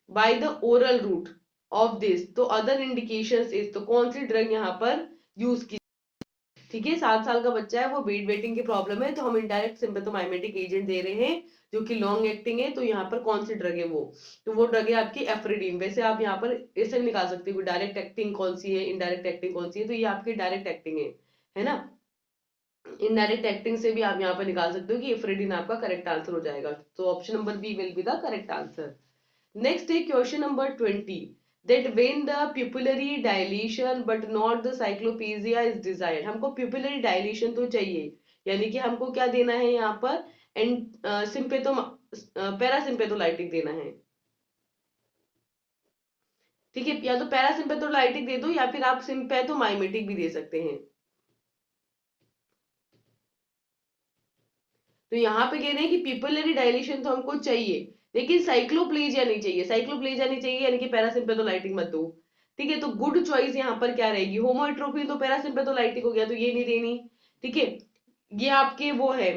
Speaker 1: by the oral route of this, तो अदर इंडिकेशंस इज, तो कौन सी ड्रग यहाँ पर यूज की। ठीक है, 7 साल का बच्चा है, वो बेड वेटिंग की प्रॉब्लम है, तो हम इनडायरेक्ट सिम्पैथोमाइमेटिक एजेंट दे रहे हैं जो कि लॉन्ग एक्टिंग है। तो यहाँ पर कौन सी ड्रग है वो, तो वो ड्रग है आपकी एफ्रीडीन। वैसे आप यहाँ पर ऐसे निकाल सकते हो डायरेक्ट एक्टिंग कौन सी है, इनडायरेक्ट एक्टिंग कौन सी है, तो ये आपकी डायरेक्ट एक्टिंग है ना। इनडायरेक्ट एक्टिंग से भी आप यहाँ पर निकाल सकते हो कि एफ्रीडीन आपका करेक्ट आंसर हो जाएगा। तो option number B will be the correct answer. Next is question number 20 that when the pupillary dilation but not the cyclopesia is desired, हमको pupillary dilation तो चाहिए, यानी कि हमको क्या देना है यहाँ पर सिंपेथो पैरासिम्पेथोलाइटिक देना है। ठीक है, या तो पैरासिम्पेथोलाइटिक दे दो या फिर आप सिंपेथोमाइमेटिक भी दे सकते हैं। तो यहाँ पे कह रहे हैं कि पिपुलरी डायलेशन तो हमको चाहिए, लेकिन साइक्लोप्लेजिया नहीं चाहिए। साइक्लोप्लेजिया नहीं चाहिए यानी कि पैरासिम्पेथोलाइटिक मत दो। ठीक है, तो गुड चॉइस यहाँ पर क्या रहेगी, होमोट्रोपिन तो पैरासिम्पेथोलाइटिक हो गया, तो ये नहीं देनी। ठीक है, ये आपके वो है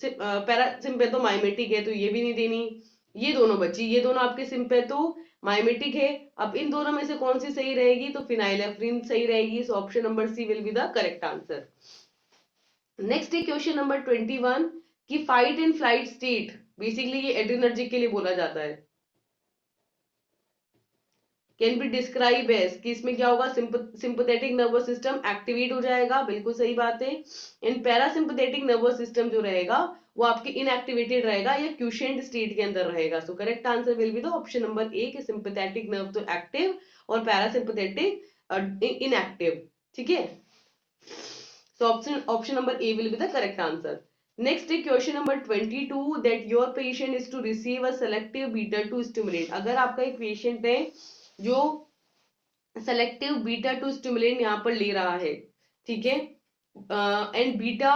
Speaker 1: पैरासिम्पेथोमाइमेटिक है, तो ये भी नहीं देनी। ये दोनों बची, ये दोनों आपके सिम्पेथोमाइमेटिक है। अब इन दोनों में से कौन सी सही रहेगी, तो फिनाइलेफ्रिन सही रहेगी। So option number C will be the correct answer. Next है क्वेश्चन नंबर 21 कि fight and flight state, basically ये एड्रेनर्जिक के लिए बोला जाता है, कैन बी डिस्क्राइब एज, कि इसमें क्या होगा, सिंपैथेटिक नर्वस सिस्टम एक्टिवेट हो जाएगा, बिल्कुल सही बात है। इन पैरासिम्पैथेटिक नर्वस सिस्टम जो रहेगा वो आपके इनएक्टिवेटेड रहेगा या क्यूशेंट स्टेट के अंदर रहेगा। So correct answer will be the option number A, कि सिंपैथेटिक नर्व तो एक्टिव और पैरासिम्पैथेटिक इनएक्टिव। ठीक है, so option option number A will be the correct answer. Next है question number 22 that your patient is to receive a selective beta 2 stimulant. अगर आपका एक patient है जो सेलेक्टिव बीटा 2 स्टिमुलेंट यहाँ पर ले रहा है, ठीक है, and beta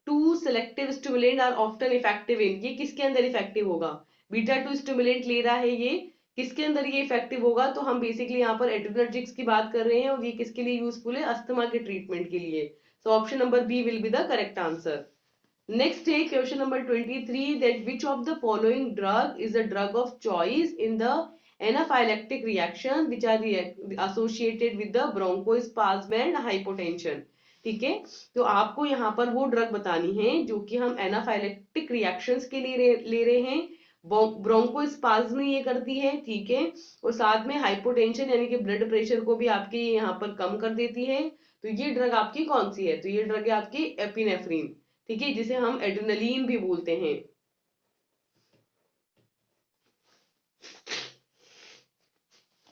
Speaker 1: 2 selective stimulant are often effective in, ये किसके अंदर इफेक्टिव होगा? बीटा 2 स्टिमुलेंट ले रहा है, ये किसके अंदर ये इफेक्टिव होगा? तो हम बेसिकली यहाँ पर एड्रेनर्जिक्स की बात कर रहे हैं और ये किसके लिए यूजफुल है? अस्थमा के ट्रीटमेंट के लिए। So option number B will be the correct answer. Next take question number 23 that which of the following drug is a drug of choice in the anaphylactic reaction which are associated with the bronchospasm and hypotension। ठीक है, तो आपको यहाँ पर वो drug बतानी है जो कि हम एनाफाइलेक्टिक रिएक्शंस के लिए ले रहे हैं। ब्रोंकोस्पाज्म ये करती है, ठीक है, और साथ में हाइपोटेंशन यानी कि ब्लड प्रेशर को भी आपके यहाँ पर कम कर देती है। तो ये ड्रग आपकी कौन सी है? तो ये ड्रग है आपकी एपिनेफ्रीन, ठीक है, जिसे हम एड्रेनलिन भी बोलते हैं।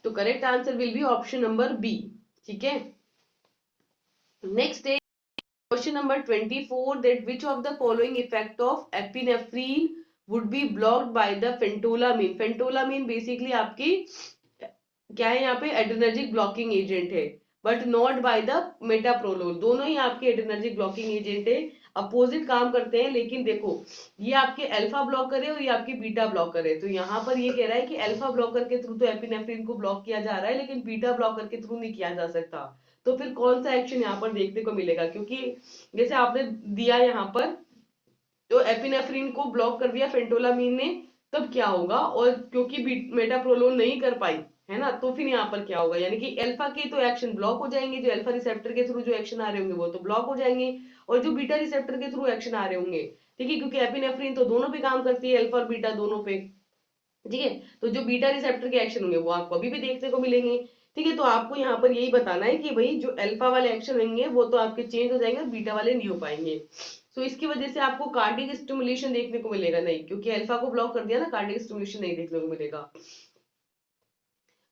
Speaker 1: तो correct answer will be option number B, ठीक है। नेक्स्ट है question number 24 that which of the following effect of epinephrine would be blocked by the phentolamine. Phentolamine basically आपकी क्या है? यहाँ पे एड्रेनर्जिक ब्लॉकिंग एजेंट है, but not by the metoprolol. दोनों ही आपके एड्रेनर्जिक ब्लॉकिंग एजेंट है, अपोजिट काम करते हैं। लेकिन देखो, ये आपके अल्फा ब्लॉकर है और ये आपकी बीटा ब्लॉकर है। तो यहाँ पर ये कह रहा है कि अल्फा ब्लॉकर के थ्रू तो एपिनेफ्रिन को ब्लॉक किया जा रहा है, लेकिन बीटा ब्लॉकर के थ्रू नहीं किया जा सकता। तो फिर कौन सा एक्शन यहाँ पर देखने को मिलेगा? क्योंकि जैसे आपने दिया यहाँ पर, तो एपिनेफ्रिन को ब्लॉक कर दिया फेंटोलामीन ने, तब क्या होगा? और क्योंकि मेटाप्रोलोल नहीं कर पाई, है ना, तो फिर यहाँ पर क्या होगा? यानी कि अल्फा के तो एक्शन ब्लॉक हो जाएंगे, जो अल्फा रिसेप्टर के थ्रू जो एक्शन आ रहे होंगे वो तो ब्लॉक हो जाएंगे, और जो बीटा रिसेप्टर के थ्रू एक्शन आ रहे होंगे, ठीक है, क्योंकि एपिनेफ्रिन तो दोनों पे काम करती है, अल्फा और बीटा दोनों पे, ठीक है, तो जो बीटा रिसेप्टर के एक्शन होंगे वो आपको अभी भी देखने को मिलेंगे। ठीक है, तो आपको यहाँ पर यही बताना है कि भाई जो अल्फा वाले एक्शन होंगे वो तो आपके चेंज हो जाएंगे और बीटा वाले नहीं हो पाएंगे। सो इसकी वजह से आपको कार्डिक स्टिमुलेशन देखने को मिलेगा नहीं, क्योंकि अल्फा को ब्लॉक कर दिया ना, कार्डिक स्टिमुलेशन नहीं देखने को मिलेगा।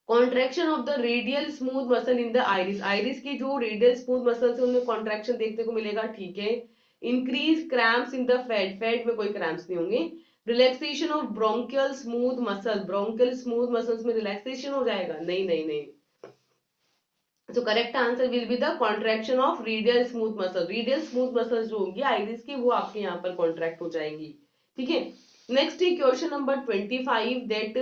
Speaker 1: Contraction of the radial smooth muscle in the iris, iris की जो रेडियल स्मूथ मसल है उनमें कॉन्ट्रेक्शन देखने को मिलेगा, ठीक है। Increase cramps in the fat, fat में कोई क्रैम्प्स नहीं होंगे। Relaxation of bronchial smooth muscle, bronchial smooth muscles में रिलैक्सेशन हो जाएगा? नहीं नहीं नहीं। तो correct answer will be the contraction of radial smooth muscle. Radial smooth muscles जो होंगी आइरिस की वो आपके यहाँ पर कॉन्ट्रैक्ट हो जाएंगी, ठीक है। नेक्स्ट है question number 25 that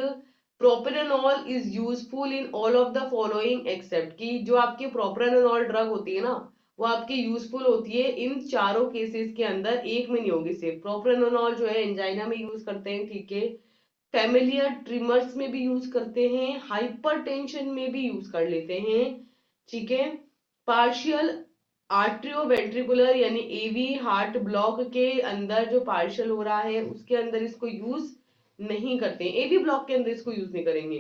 Speaker 1: propranolol is useful in all of the following except, कि जो आपकी प्रोपेरानॉल ड्रग होती है ना वो आपकी यूजफुल होती है इन चारों केसेस के अंदर, एक में नहीं होगी सिर्फ। प्रोपेरानॉल जो है एंजाइना में यूज करते हैं, ठीक है, फैमिलियर ट्रिमर्स में भी यूज करते हैं, हाइपरटेंशन में भी यूज कर लेते हैं, ठीक है, पार्शियल आर्ट्रियोवेंट्रिकुलर यानी एवी हार्ट ब्लॉक के अंदर जो पार्शियल हो रहा है उसके अंदर इसको यूज नहीं करते हैं, एवी ब्लॉक के अंदर इसको यूज नहीं करेंगे।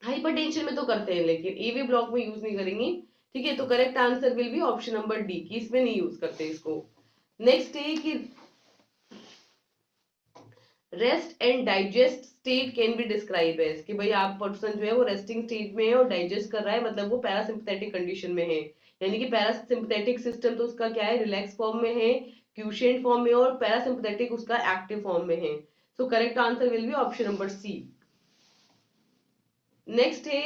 Speaker 1: हाइपरटेंशन में तो करते हैं लेकिन एवी ब्लॉक में यूज नहीं करेंगे, ठीक है। तो correct answer will be option number D, कि इसमें नहीं यूज करते इसको। नेक्स्ट है कि rest and digest state can be describe as, कि भाई आप पर्सन जो है वो रेस्टिंग स्टेट में है और डाइजेस्ट कर रहा है, मतलब वो पैरासिम्पथेटिक कंडीशन में है। यानी कि पैरासिम्पथेटिक सिस्टम तो उसका क्या है? रिलैक्स फॉर्म में है, क्यूशेंट फॉर्म में, और पैरासिम्पथेटिक उसका एक्टिव फॉर्म में है। So correct answer will be option number C. Next है,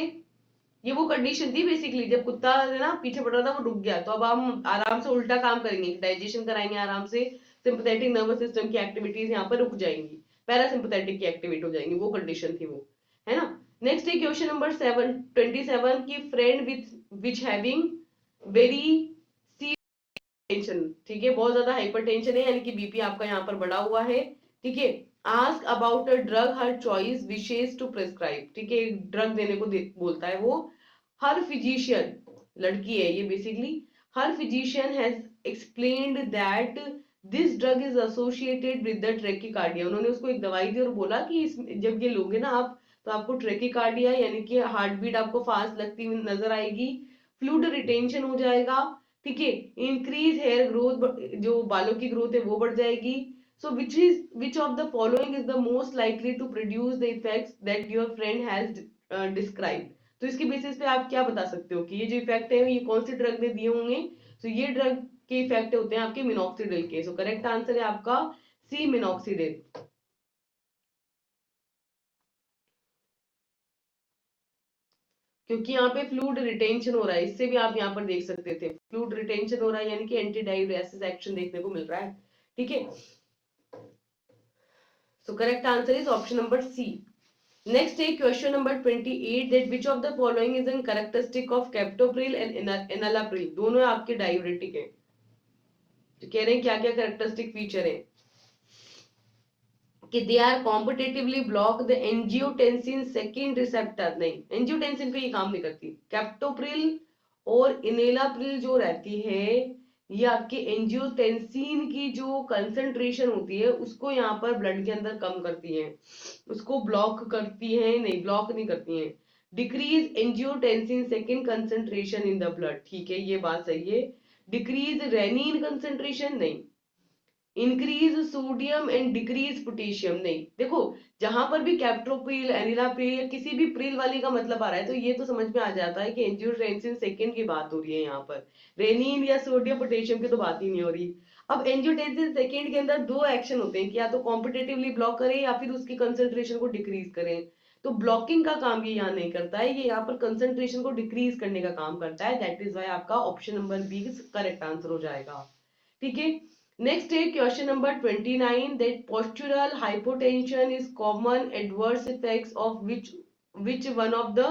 Speaker 1: ये वो कंडीशन थी बेसिकली जब कुत्ता है ना पीछे पड़ रहा था वो रुक गया, तो अब हम आराम से उल्टा काम करेंगे, डाइजेशन कराएंगे आराम से, सिंपैथेटिक नर्वस सिस्टम की एक्टिविटीज यहाँ पर रुक जाएंगी, पैरासिम्पैथेटिक की एक्टिवेट हो जाएंगी, वो कंडीशन थी वो, है ना। नेक्स्ट है क्वेश्चन नंबर 27 की friend with which having very tension, ठीक है, बहुत ज्यादा हाइपर टेंशन है यानी कि बीपी आपका यहाँ पर बढ़ा हुआ है, ठीक है, ask about a drug her choice विशेष टू प्रिस्क्राइब, ठीक है, ड्रग देने को बोलता है वो। हर फिजिशियन, लड़की है ये बेसिकली, हर physician has explained that this drug is associated with the tachycardia, उन्होंने उसको एक दवाई दी और बोला कि जब ये लोगे ना आप तो आपको ट्रेकिकार्डिया यानी कि हार्ट बीट आपको फास्ट लगती हुई नजर आएगी, फ्लूइड रिटेंशन हो जाएगा, ठीक है, इंक्रीज हेयर ग्रोथ, जो बालों की ग्रोथ है वो बढ़ जाएगी। So which of the following is the most likely to produce the effects that your friend has describe, तो इसके बेसिस पे आप क्या बता सकते हो कि ये जो इफेक्ट है ये कौन से ड्रग ने दिए होंगे? तो ये ड्रग के इफेक्ट होते हैं आपके मिनॉक्सिडिल के। सो करेक्ट आंसर है आपका सी, मिनॉक्सिडिल। क्योंकि यहाँ पे फ्लूइड रिटेंशन हो रहा है, इससे भी आप यहाँ पर देख सकते थे फ्लूइड रिटेंशन हो रहा है, यानी कि एंटी डायूरेसिस एक्शन देखने को मिल रहा है। ठीक है, so correct answer is option number C. Next है question number 28, that which of the following is an characteristic of captopril and enalapril. दोनों आपके डायूरेटिक है, तो कह रहे हैं क्या क्या कैरेक्टरिस्टिक फीचर है कि they are competitively block the angiotensin second receptor. नहीं, एंजियोटेंसिन पे ये काम नहीं करती। कैप्टोप्रिल और इनेलाप्रिल जो रहती है ये आपके एंजियोटेंसिन की जो कंसंट्रेशन होती है उसको यहाँ पर ब्लड के अंदर कम करती है, उसको ब्लॉक करती है, नहीं ब्लॉक नहीं करती है। Decrease angiotensin second concentration in the blood, ठीक है ये बात सही है। डिक्रीज रेनिन कंसंट्रेशन, नहीं। Increase sodium and decrease potassium, नहीं। देखो जहां पर भी कैप्टोप्रिल, एनिलाप्रिल या किसी भी प्रिल वाली का मतलब आ रहा है तो ये तो समझ में आ जाता है कि एंजियोटेंसिन सेकेंड की बात हो रही है, यहाँ पर रेनिन या सोडियम पोटेशियम की तो बात ही नहीं हो रही। अब एंजियोटेंसिन सेकेंड के अंदर दो एक्शन होते हैं कि या तो कॉम्पिटेटिवली ब्लॉक करें या फिर उसकी कंसेंट्रेशन को डिक्रीज करें। तो ब्लॉकिंग का काम ये यहाँ नहीं करता है, ये यहाँ पर कंसेंट्रेशन को डिक्रीज करने का काम करता है। दैट इज वाई आपका option number B correct answer हो जाएगा। ठीक है, next is question number 29, that postural hypotension is common adverse effects of which one of the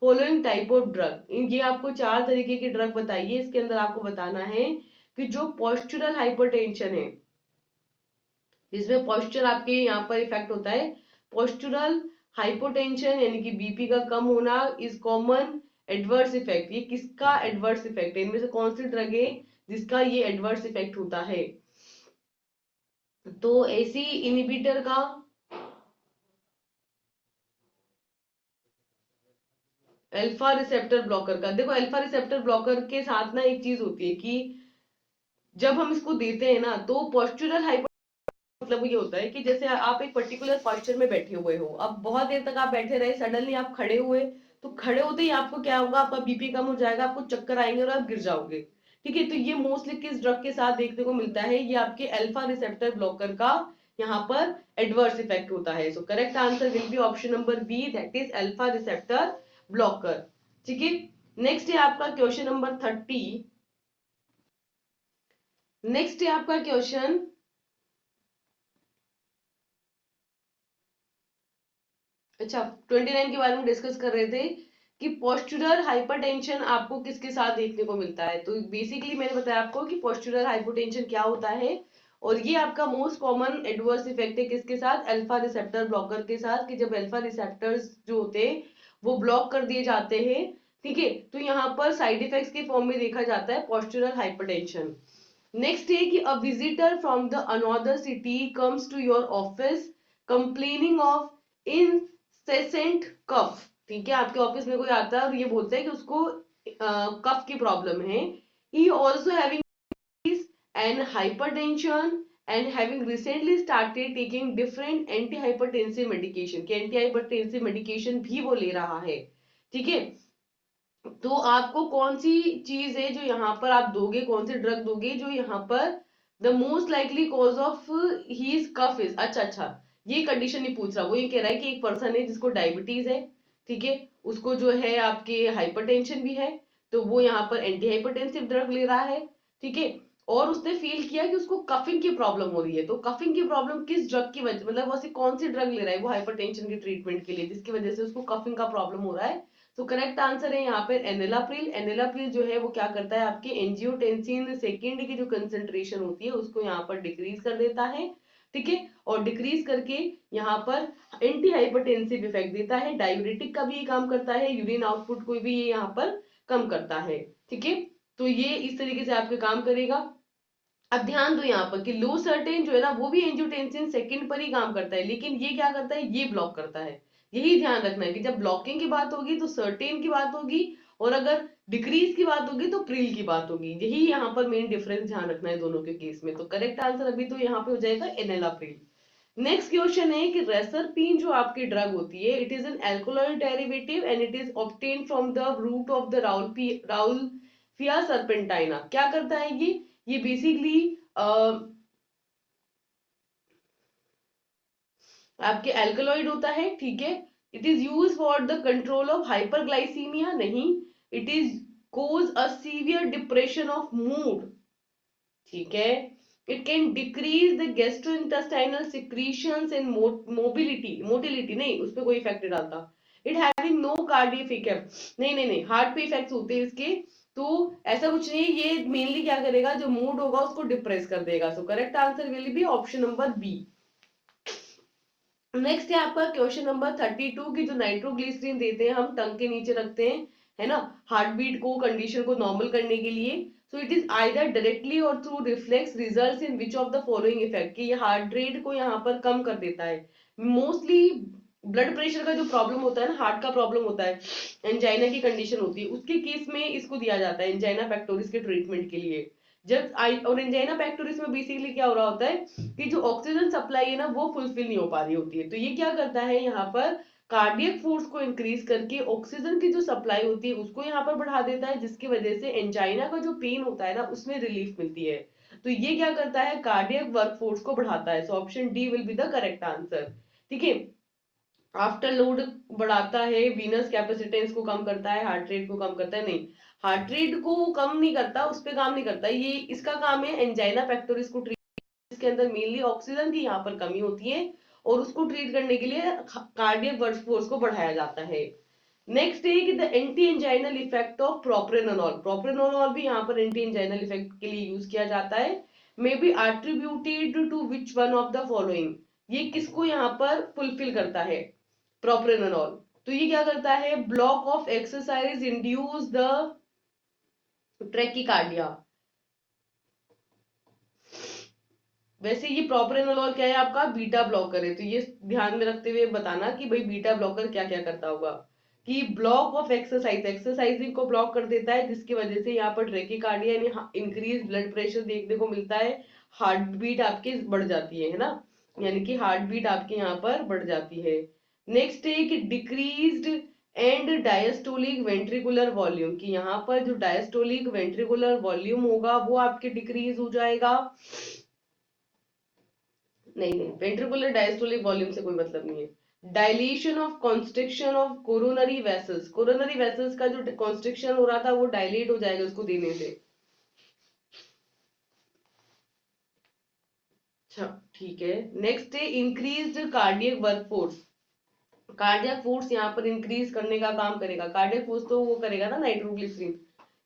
Speaker 1: following type of drug। ये आपको चार तरीके की ड्रग बताइए, इसके अंदर आपको बताना है कि जो पोस्चुरल हाइपरटेंशन है जिसमें पोस्चर आपके यहाँ पर इफेक्ट होता है, पोस्चुरल हाइपोटेंशन यानी कि बीपी का कम होना इज कॉमन एडवर्स इफेक्ट। ये किसका एडवर्स इफेक्ट है, इनमें से कौन सी ड्रग है जिसका ये एडवर्स इफेक्ट होता है? तो एसी इनिबिटर का अल्फा रिसेप्टर ब्लॉकर का। देखो अल्फा रिसेप्टर ब्लॉकर के साथ ना एक चीज होती है कि जब हम इसको देते हैं ना तो पोस्चुरल हाइपर मतलब ये होता है कि जैसे आप एक पर्टिकुलर पोस्चर में बैठे हुए हो, अब बहुत देर तक आप बैठे रहे, सडनली आप खड़े हुए, तो खड़े होते ही आपको क्या होगा, आपका बीपी कम हो जाएगा, आपको चक्कर आएंगे और आप गिर जाओगे। ठीक है, तो ये मोस्टली किस ड्रग के साथ देखने को मिलता है, ये आपके अल्फा रिसेप्टर ब्लॉकर का यहाँ पर एडवर्स इफेक्ट होता है। So correct answer will be option number B, that is alpha receptor blocker. ठीक है, नेक्स्ट है आपका क्वेश्चन नंबर 30। नेक्स्ट है आपका क्वेश्चन, अच्छा 29 के बारे में डिस्कस कर रहे थे कि पोस्चुरल हाइपरटेंशन आपको किसके साथ देखने को मिलता है। तो बेसिकली मैंने बताया आपको कि पोस्चुरल हाइपरटेंशन क्या होता है, और ये आपका मोस्ट कॉमन एडवर्स इफेक्ट है किसके साथ, अल्फा रिसेप्टर ब्लॉकर के साथ, कि जब अल्फा रिसेप्टर्स जो होते हैं वो ब्लॉक कर दिए जाते हैं, ठीक है, तो यहाँ पर साइड इफेक्ट्स के फॉर्म में देखा जाता है पोस्चुरल हाइपरटेंशन। नेक्स्ट है कि a visitor from the another city comes to your office complaining of incessant cough. ठीक है, आपके ऑफिस में कोई आता है और ये बोलता है कि उसको कफ की प्रॉब्लम है। He also having an hypertension and having recently started taking different anti hypertensive medication, के एंटी हाइपरटेंसिव मेडिकेशन भी वो ले रहा है। ठीक है, तो आपको कौन सी चीज है जो यहाँ पर आप दोगे, कौन सी ड्रग दोगे जो यहाँ पर the most likely cause of his cough is. अच्छा, ये कंडीशन नहीं पूछ रहा, वो ये कह रहा है कि एक पर्सन है जिसको डायबिटीज है, ठीक है, उसको जो है आपके हाइपरटेंशन भी है, तो वो यहाँ पर एंटी हाइपरटेंसिव ड्रग ले रहा है। ठीक है, और उसने फील किया कि उसको कफिंग की प्रॉब्लम हो रही है, तो कफिंग की प्रॉब्लम किस ड्रग की वजह, मतलब वो ऐसी कौन सी ड्रग ले रहा है वो हाइपरटेंशन की ट्रीटमेंट के लिए जिसकी वजह से उसको कफिंग का प्रॉब्लम हो रहा है। तो करेक्ट आंसर है यहाँ पे एनेलाप्रिल। एनेलाप्रिल जो है वो क्या करता है, आपके एंजियोटेंसिन सेकेंड की जो कंसेंट्रेशन होती है उसको यहाँ पर डिक्रीज कर देता है। ठीक है, और डिक्रीज करके यहाँ पर एंटी हाइपरटेंसिव इफेक्ट देता है, डायूरेटिक का भी ये काम करता है, यूरिन आउटपुट को भी ये यहाँ पर कम करता है। ठीक है, तो ये इस तरीके से आपके काम करेगा। अब ध्यान दो यहाँ पर कि लो सर्टेन जो है ना वो भी एंजियोटेंसिन सेकंड पर ही काम करता है, लेकिन ये क्या करता है, ये ब्लॉक करता है। यही ध्यान रखना है कि जब ब्लॉकिंग की बात होगी तो सर्टेन की बात होगी, और अगर डिक्रीज की बात होगी तो प्रिल की बात होगी। यही यहाँ पर मेन डिफरेंस ध्यान रखना है दोनों के केस में। तो करेक्ट आंसर अभी तो यहाँ पे हो जाएगा एनेलाप्रिल। नेक्स्ट क्वेश्चन है कि रेसरपीन जो आपकी ड्रग होती है, it is an alcohol derivative and it is obtain from the root of the rauwolfia serpentina. क्या करता है ये ये बेसिकली आपके एल्कलॉइड होता है, ठीक है। It is use for the control of hyperglycaemia, नहीं, it is cause a severe depression of mood, ठीक है। It can decrease the gastrointestinal secretions and motility नहीं, उस पर कोई इफेक्ट नहीं डालता। It having no cardiac effect, नहीं नहीं नहीं, हार्ट पे इफेक्ट्स होते हैं इसके, तो ऐसा कुछ नहीं है। ये मेनली क्या करेगा, जो मूड होगा उसको डिप्रेस कर देगा। So correct answer will be option number B. Next है आपका क्वेश्चन नंबर 32 की, जो नाइट्रोग्लिसरीन देते हैं हम टंग के नीचे रखते हैं, है ना, हार्ट बीट को, कंडीशन को नॉर्मल करने के लिए। So it is either directly और through reflex results in which of the following effect, कि ये हार्ट रेट को यहाँ पर कम कर देता है। मोस्टली ब्लड प्रेशर का जो प्रॉब्लम होता है ना, हार्ट का प्रॉब्लम होता है, एंजाइना की कंडीशन होती है, उसके केस में इसको दिया जाता है एंजाइना पेक्टोरिस के ट्रीटमेंट के लिए। जब और एंजाइना पेक्टोरिस में बेसिकली क्या हो रहा होता है कि जो ऑक्सीजन सप्लाई है ना वो फुलफिल नहीं हो पा रही होती है, तो ये क्या करता है यहाँ पर कार्डियक फोर्स को इंक्रीज करके ऑक्सीजन की जो सप्लाई होती है उसको यहाँ पर बढ़ा देता है, जिसकी वजह से एंजाइना का जो पेन होता है ना उसमें रिलीफ मिलती है। तो ये क्या करता है, कार्डियक वर्क फोर्स को बढ़ाता है। So option D will be the correct answer, ठीक है। आफ्टर लोड बढ़ाता है, वीनस कैपेसिटेंस को कम करता है, हार्ट रेट को कम करता है, नहीं, हार्ट रेट को कम नहीं करता, उस पर काम नहीं करता, ये इसका काम है एंजाइना पेक्टोरिस को ट्रीट, इसके अंदर मेनली ऑक्सीजन की यहाँ पर कमी होती है और उसको ट्रीट करने के लिए कार्डियक वर्कफोर्स को बढ़ाया जाता है। नेक्स्ट है कि the anti anginal effect of propranolol, propranolol भी यहाँ पर एंटी एंजाइनल इफेक्ट के लिए यूज किया जाता है। May be attributed to which one of the following, ये किसको यहाँ पर फुलफिल करता है, प्रोप्रेनोल। तो ये क्या करता है, block of exercise induce the tachycardia. वैसे ये प्रोप्रेनोल क्या है, आपका बीटा ब्लॉकर है, तो ये ध्यान में रखते हुए बताना कि भाई बीटा ब्लॉकर क्या क्या करता होगा, कि ब्लॉक ऑफ एक्सरसाइज, एक्सरसाइजिंग को ब्लॉक कर देता है, जिसकी वजह से यहाँ पर ट्रेकिकार्डिया यानी इंक्रीज ब्लड प्रेशर देखने को मिलता है, हार्ट बीट आपकी बढ़ जाती है ना, यानी कि हार्ट बीट आपके यहाँ पर बढ़ जाती है। नेक्स्ट है कि decreased and diastolic ventricular volume, कि यहाँ पर जो डायस्टोलिक वेंट्रिकुलर वॉल्यूम होगा वो आपके डिक्रीज हो जाएगा। नहीं नहीं, वेंट्रिकुलर डायस्टोलिक वॉल्यूम से कोई मतलब नहीं है। Dilation of constriction of coronary vessels, coronary vessels का जो कॉन्स्ट्रिक्शन हो रहा था वो डायलेट हो जाएगा उसको देने से। अच्छा ठीक है। नेक्स्ट है increased cardiac workforce, cardiac force यहाँ पर इंक्रीज करने का काम करेगा, कार्डियक फोर्स तो वो करेगा ना नाइट्रोग्लिसरीन,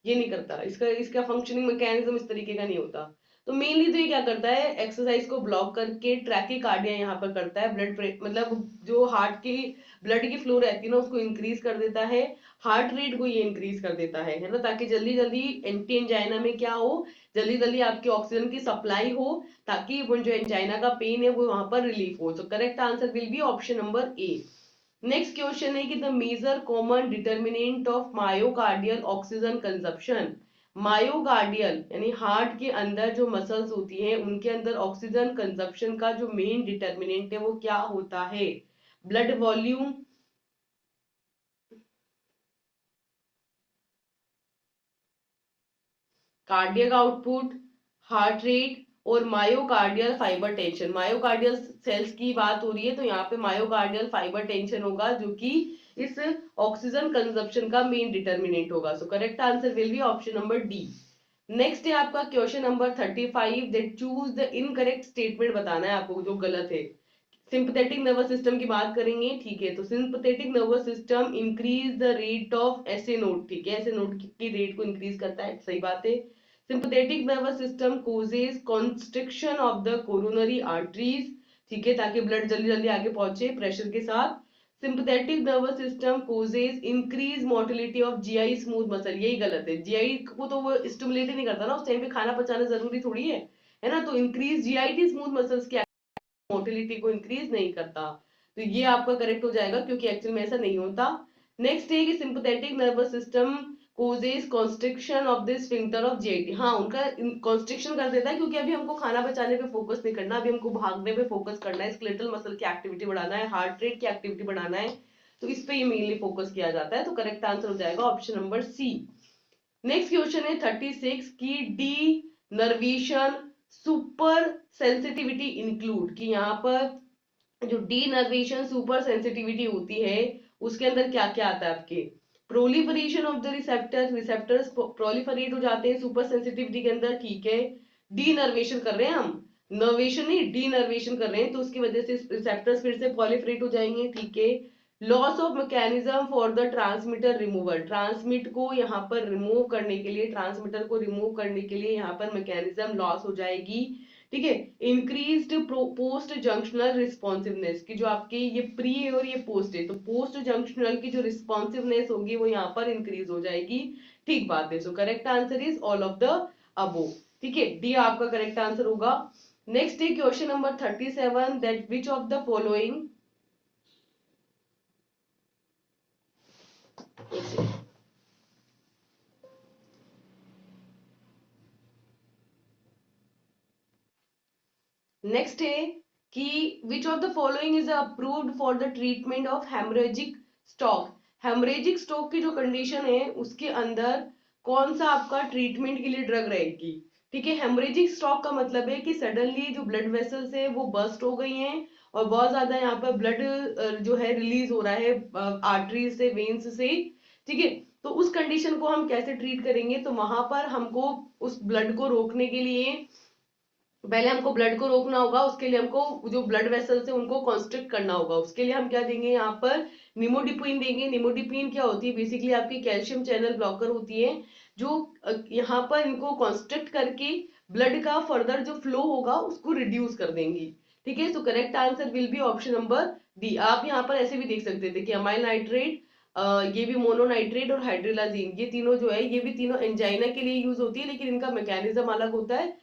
Speaker 1: ये नहीं करता, इसका इसका फंक्शनिंग मैकेनिज्म इस तरीके का नहीं होता। तो मेनली तो ये क्या करता है, एक्सरसाइज को ब्लॉक करके ट्रैकिकार्डिया यहाँ पर करता है, मतलब जो हार्ट की ब्लड की फ्लो रहती है ना उसको इंक्रीज कर देता है, हार्ट रेट को ये इंक्रीज कर देता है ना, ताकि जल्दी जल्दी एंटी एंजाइना में क्या हो, जल्दी जल्दी आपकी ऑक्सीजन की सप्लाई हो, ताकि वो जो एंजाइना का पेन है वो वहां पर रिलीफ हो। तो correct answer will be option number A. Next question है कि the major common determinant of myocardial oxygen consumption, myocardial यानी हार्ट के अंदर जो मसल्स होती हैं उनके अंदर ऑक्सीजन कंजप्शन का जो मेन डिटर्मिनेंट है वो क्या होता है, blood volume, cardiac output, heart rate और myocardial fibre tension. Myocardial cells की बात हो रही है तो यहाँ पे मायोकार्डियल फाइबर टेंशन होगा जो कि इस ऑक्सीजन कंजप्शन का मेन डिटर्मिनेंट होगा। So correct answer will be option number D. Next है आपका question number 35, that choose the incorrect statement बताना है आपको जो गलत है। सिंपैथेटिक नर्वस सिस्टम की बात करेंगे, ठीक है, तो sympathetic nervous system increase the rate of SA node, ठीक है, एसए नोड की रेट को इंक्रीज करता है, सही बात है। Sympathetic nervous system causes constriction of the coronary arteries, ठीक है, ताकि ब्लड जल्दी जल्दी आगे पहुंचे प्रेशर के साथ। Sympathetic nervous system causes increase motility of GI smooth muscle, यही गलत है, जीआई को तो वो स्टिमुलेट ही नहीं करता ना, उस टाइम पे खाना पचाना जरूरी थोड़ी है ना, तो इंक्रीज जीआईटी स्मूथ मसल्स की मोटिलिटी को इंक्रीज नहीं करता। तो ये आपका करेक्ट हो जाएगा क्योंकि एक्चुअल में ऐसा नहीं होता। नेक्स्ट है कि sympathetic nervous system causes constriction of the sphincter of GIT, हाँ उनका कॉन्स्ट्रिक्शन कर देता है क्योंकि अभी हमको खाना बचाने पे फोकस नहीं करना, अभी हमको भागने पे फोकस करना है, स्केलेटल मसल की एक्टिविटी बढ़ाना है, हार्ट रेट की एक्टिविटी बढ़ाना है, तो इस पे ये मेनली फोकस किया जाता है। तो करेक्ट आंसर हो जाएगा option number C. Next question है 36 की denervation, supersensitivity include, कि यहाँ पर जो डी नर्वेशन सुपर सेंसिटिविटी होती है उसके अंदर क्या क्या आता है आपके, proliferation of the receptors proliferate हो जाते हैं सुपर सेंसिटिविटी के अंदर, ठीक है। डी नर्वेशन कर रहे हैं हम, नर्वेशन नहीं डी नर्वेशन कर रहे हैं, तो उसकी वजह से रिसेप्टर्स फिर से प्रोलिफरेट हो जाएंगे, ठीक है। Loss of mechanism for the transmitter removal, transmit को यहाँ पर रिमूव करने के लिए, ट्रांसमीटर को रिमूव करने के लिए यहाँ पर मैकेनिज्म लॉस हो जाएगी, ठीक है। इंक्रीज्ड पोस्ट जंक्शनल रिस्पॉन्सिवनेस, की जो आपकी ये प्री है और ये पोस्ट है, तो पोस्ट जंक्शनल की जो रिस्पॉन्सिवनेस होगी वो यहाँ पर इंक्रीज हो जाएगी, ठीक बात है। So correct answer is all of the above, ठीक है, डी आपका करेक्ट आंसर होगा। नेक्स्ट है question number 37, that which of the following, next है कि विच of the following is approved for the treatment of haemorrhagic stroke, haemorrhagic stroke की जो condition है उसके अंदर कौन सा आपका ट्रीटमेंट के लिए ड्रग रहेगी, ठीक है। हेमरेजिक स्ट्रोक का मतलब है कि सडनली जो ब्लड वेसल्स है वो बर्स्ट हो गई हैं और बहुत ज्यादा यहाँ पर ब्लड जो है रिलीज हो रहा है आर्टरीज से, वेन्स से, ठीक है। तो उस कंडीशन को हम कैसे ट्रीट करेंगे, तो वहां पर हमको उस ब्लड को रोकने के लिए पहले हमको ब्लड को रोकना होगा, उसके लिए हमको जो ब्लड वेसल्स है उनको कॉन्स्ट्रिक्ट करना होगा, उसके लिए हम क्या देंगे यहाँ पर, निमोडिपिन देंगे। निमोडिपिन क्या होती है, बेसिकली आपकी कैल्शियम चैनल ब्लॉकर होती है, जो यहाँ पर इनको कॉन्स्ट्रिक्ट करके ब्लड का फर्दर जो फ्लो होगा उसको रिड्यूस कर देंगी, ठीक है। So correct answer will be option number D. आप यहाँ पर ऐसे भी देख सकते थे कि अमाइल नाइट्रेट, ये भी मोनोनाइट्रेट और हाइड्रोलाजीन, ये तीनों जो है ये भी तीनों एंजाइना के लिए यूज होती है, लेकिन इनका मैकेनिज्म अलग होता है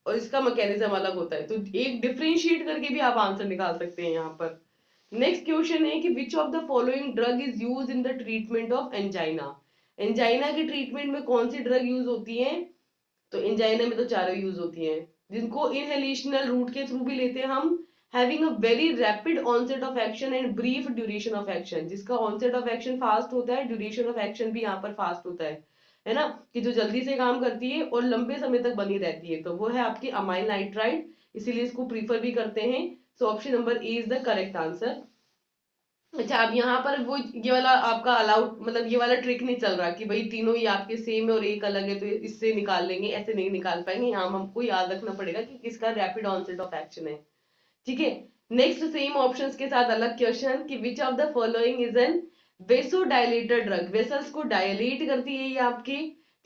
Speaker 1: और इसका मैकेनिज्म अलग होता है, तो एक डिफरेंशिएट करके भी आप आंसर निकाल सकते हैं यहाँ पर। नेक्स्ट क्वेश्चन है कि विच of the following drug is use in the treatment of angina, angina के ट्रीटमेंट में कौन सी ड्रग यूज होती है, तो एंजाइना में तो चारों यूज होती हैं, जिनको इनहेलेशनल रूट के थ्रू भी लेते हैं हम, having a very rapid onset of action and brief duration of action, जिसका ऑनसेट ऑफ एक्शन फास्ट होता है, ड्यूरेशन ऑफ एक्शन भी यहाँ पर फास्ट होता है ना, कि जो जल्दी से काम करती है और लंबे समय तक बनी रहती है, तो वो है आपकी अमाइल नाइट्राइड, इसीलिए इसको प्रीफर भी करते हैं। सो option number A is the correct answer. अच्छा, अब यहाँ पर वो ये वाला आपका अलाउड, मतलब ये वाला ट्रिक नहीं चल रहा कि भाई तीनों ही आपके सेम है और एक अलग है तो इससे निकाल लेंगे, ऐसे नहीं निकाल पाएंगे, यहाँ हमको याद रखना पड़ेगा कि किसका रैपिड ऑनसेट ऑफ एक्शन है, ठीक है। नेक्स्ट सेम ऑप्शंस के साथ अलग क्वेश्चन कि विच of the following is N vasodilator drug, vessels को डायलेट करती है ये आपकी,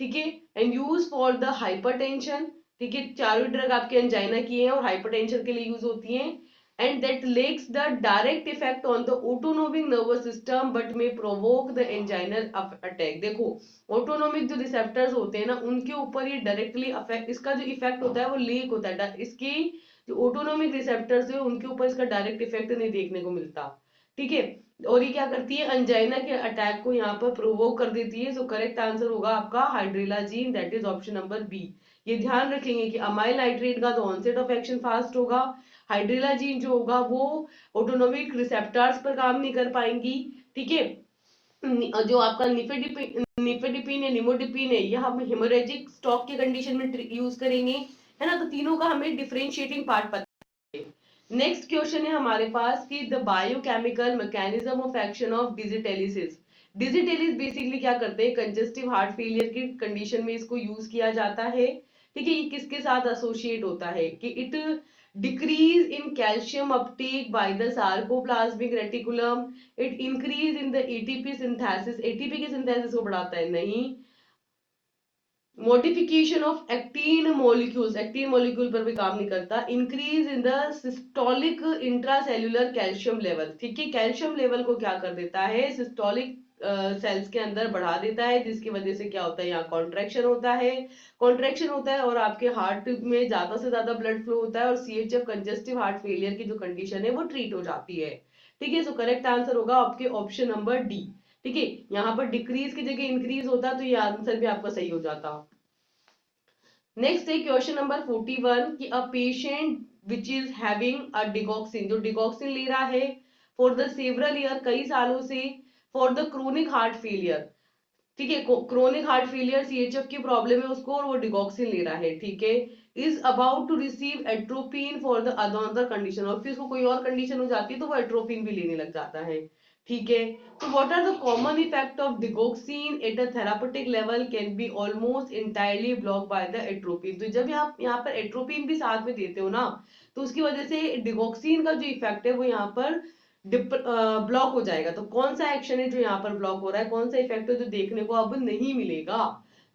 Speaker 1: ठीक है, and use for the hypertension, ठीक है, चारों ड्रग आपके एंजाइना की है और हाइपरटेंशन के लिए यूज होती हैं, and that lacks the direct effect on the autonomic nervous system but may provoke the anginal attack। देखो ऑटोनोमिक जो रिसेप्टर्स होते हैं ना उनके ऊपर ये डायरेक्टली अफेक्ट, इसका जो इफेक्ट होता है वो लीक होता है, इसकी जो ऑटोनोमिक रिसेप्टर्स है उनके ऊपर इसका डायरेक्ट इफेक्ट नहीं देखने को मिलता, ठीक है। और ये क्या करती है, अंजाइना के अटैक को यहाँ पर प्रोवोक कर देती है। सो करेक्ट आंसर होगा आपका hydralazine, that is option number B. ये ध्यान रखेंगे कि अमाइल नाइट्रेट का तो ऑनसेट ऑफ एक्शन फास्ट होगा, हाइड्रेलाजीन जो होगा वो ऑटोनोमिक रिसेप्टर्स पर काम नहीं कर पाएंगी, ठीक है। जो आपका निफेडिपिन है, निमोडिपिन है, यह हम हेमोरेजिक स्ट्रोक के कंडीशन में यूज करेंगे, है ना, तो तीनों का हमें डिफरेंशिएटिंग पार्ट पता है। नेक्स्ट क्वेश्चन है हमारे पास कि the biochemical mechanism of action of digitalis, digitalis basically क्या करते हैं, कंजेस्टिव हार्ट फेलियर की कंडीशन में इसको यूज किया जाता है, ठीक है। ये किसके साथ एसोसिएट होता है कि it decrease in calcium uptake by the sarcoplasmic reticulum, it increase in the ATP synthesis, ATP की synthesis को बढ़ाता है नहीं, modification of actin molecules, actin molecule पर भी काम नहीं करता, increase in the systolic intracellular calcium level, ठीक है, कैल्शियम लेवल को क्या कर देता है, सिस्टोलिक सेल्स के अंदर बढ़ा देता है, जिसकी वजह से क्या होता है, यहाँ कॉन्ट्रैक्शन होता है, कॉन्ट्रैक्शन होता है और आपके हार्ट में ज्यादा से ज्यादा ब्लड फ्लो होता है और सीएचएफ कंजेस्टिव हार्ट फेलियर की जो कंडीशन है वो ट्रीट हो जाती है, ठीक है। सो करेक्ट आंसर होगा आपके ऑप्शन नंबर डी, ठीक है। यहाँ पर डिक्रीज की जगह इंक्रीज होता तो ये आंसर भी आपका सही हो जाता। नेक्स्ट है क्वेश्चन नंबर 41 कि a patient which is having a digoxin, जो डिगॉक्सिन ले रहा है फॉर द सेवरल ईयर, कई सालों से, for the chronic heart failure, ठीक है, क्रोनिक हार्ट फेलियर सीएचएफ की प्रॉब्लम है उसको और वो डिगॉक्सिन ले रहा है, ठीक है, is about to receive atropine for the another condition, और फिर उसको कोई और कंडीशन हो जाती है तो वो एट्रोपिन भी लेने लग जाता है, ठीक है। तो what are the common effect of digoxin at a therapeutic level can be almost entirely block by the atropine. तो जब आप यहाँ पर एट्रोपिन भी साथ में देते हो ना, तो उसकी वजह से डिगॉक्सिन का जो इफेक्ट है वो यहाँ पर ब्लॉक हो जाएगा। तो कौन सा एक्शन है जो यहाँ पर ब्लॉक हो रहा है, कौन सा इफेक्ट है जो देखने को अब नहीं मिलेगा,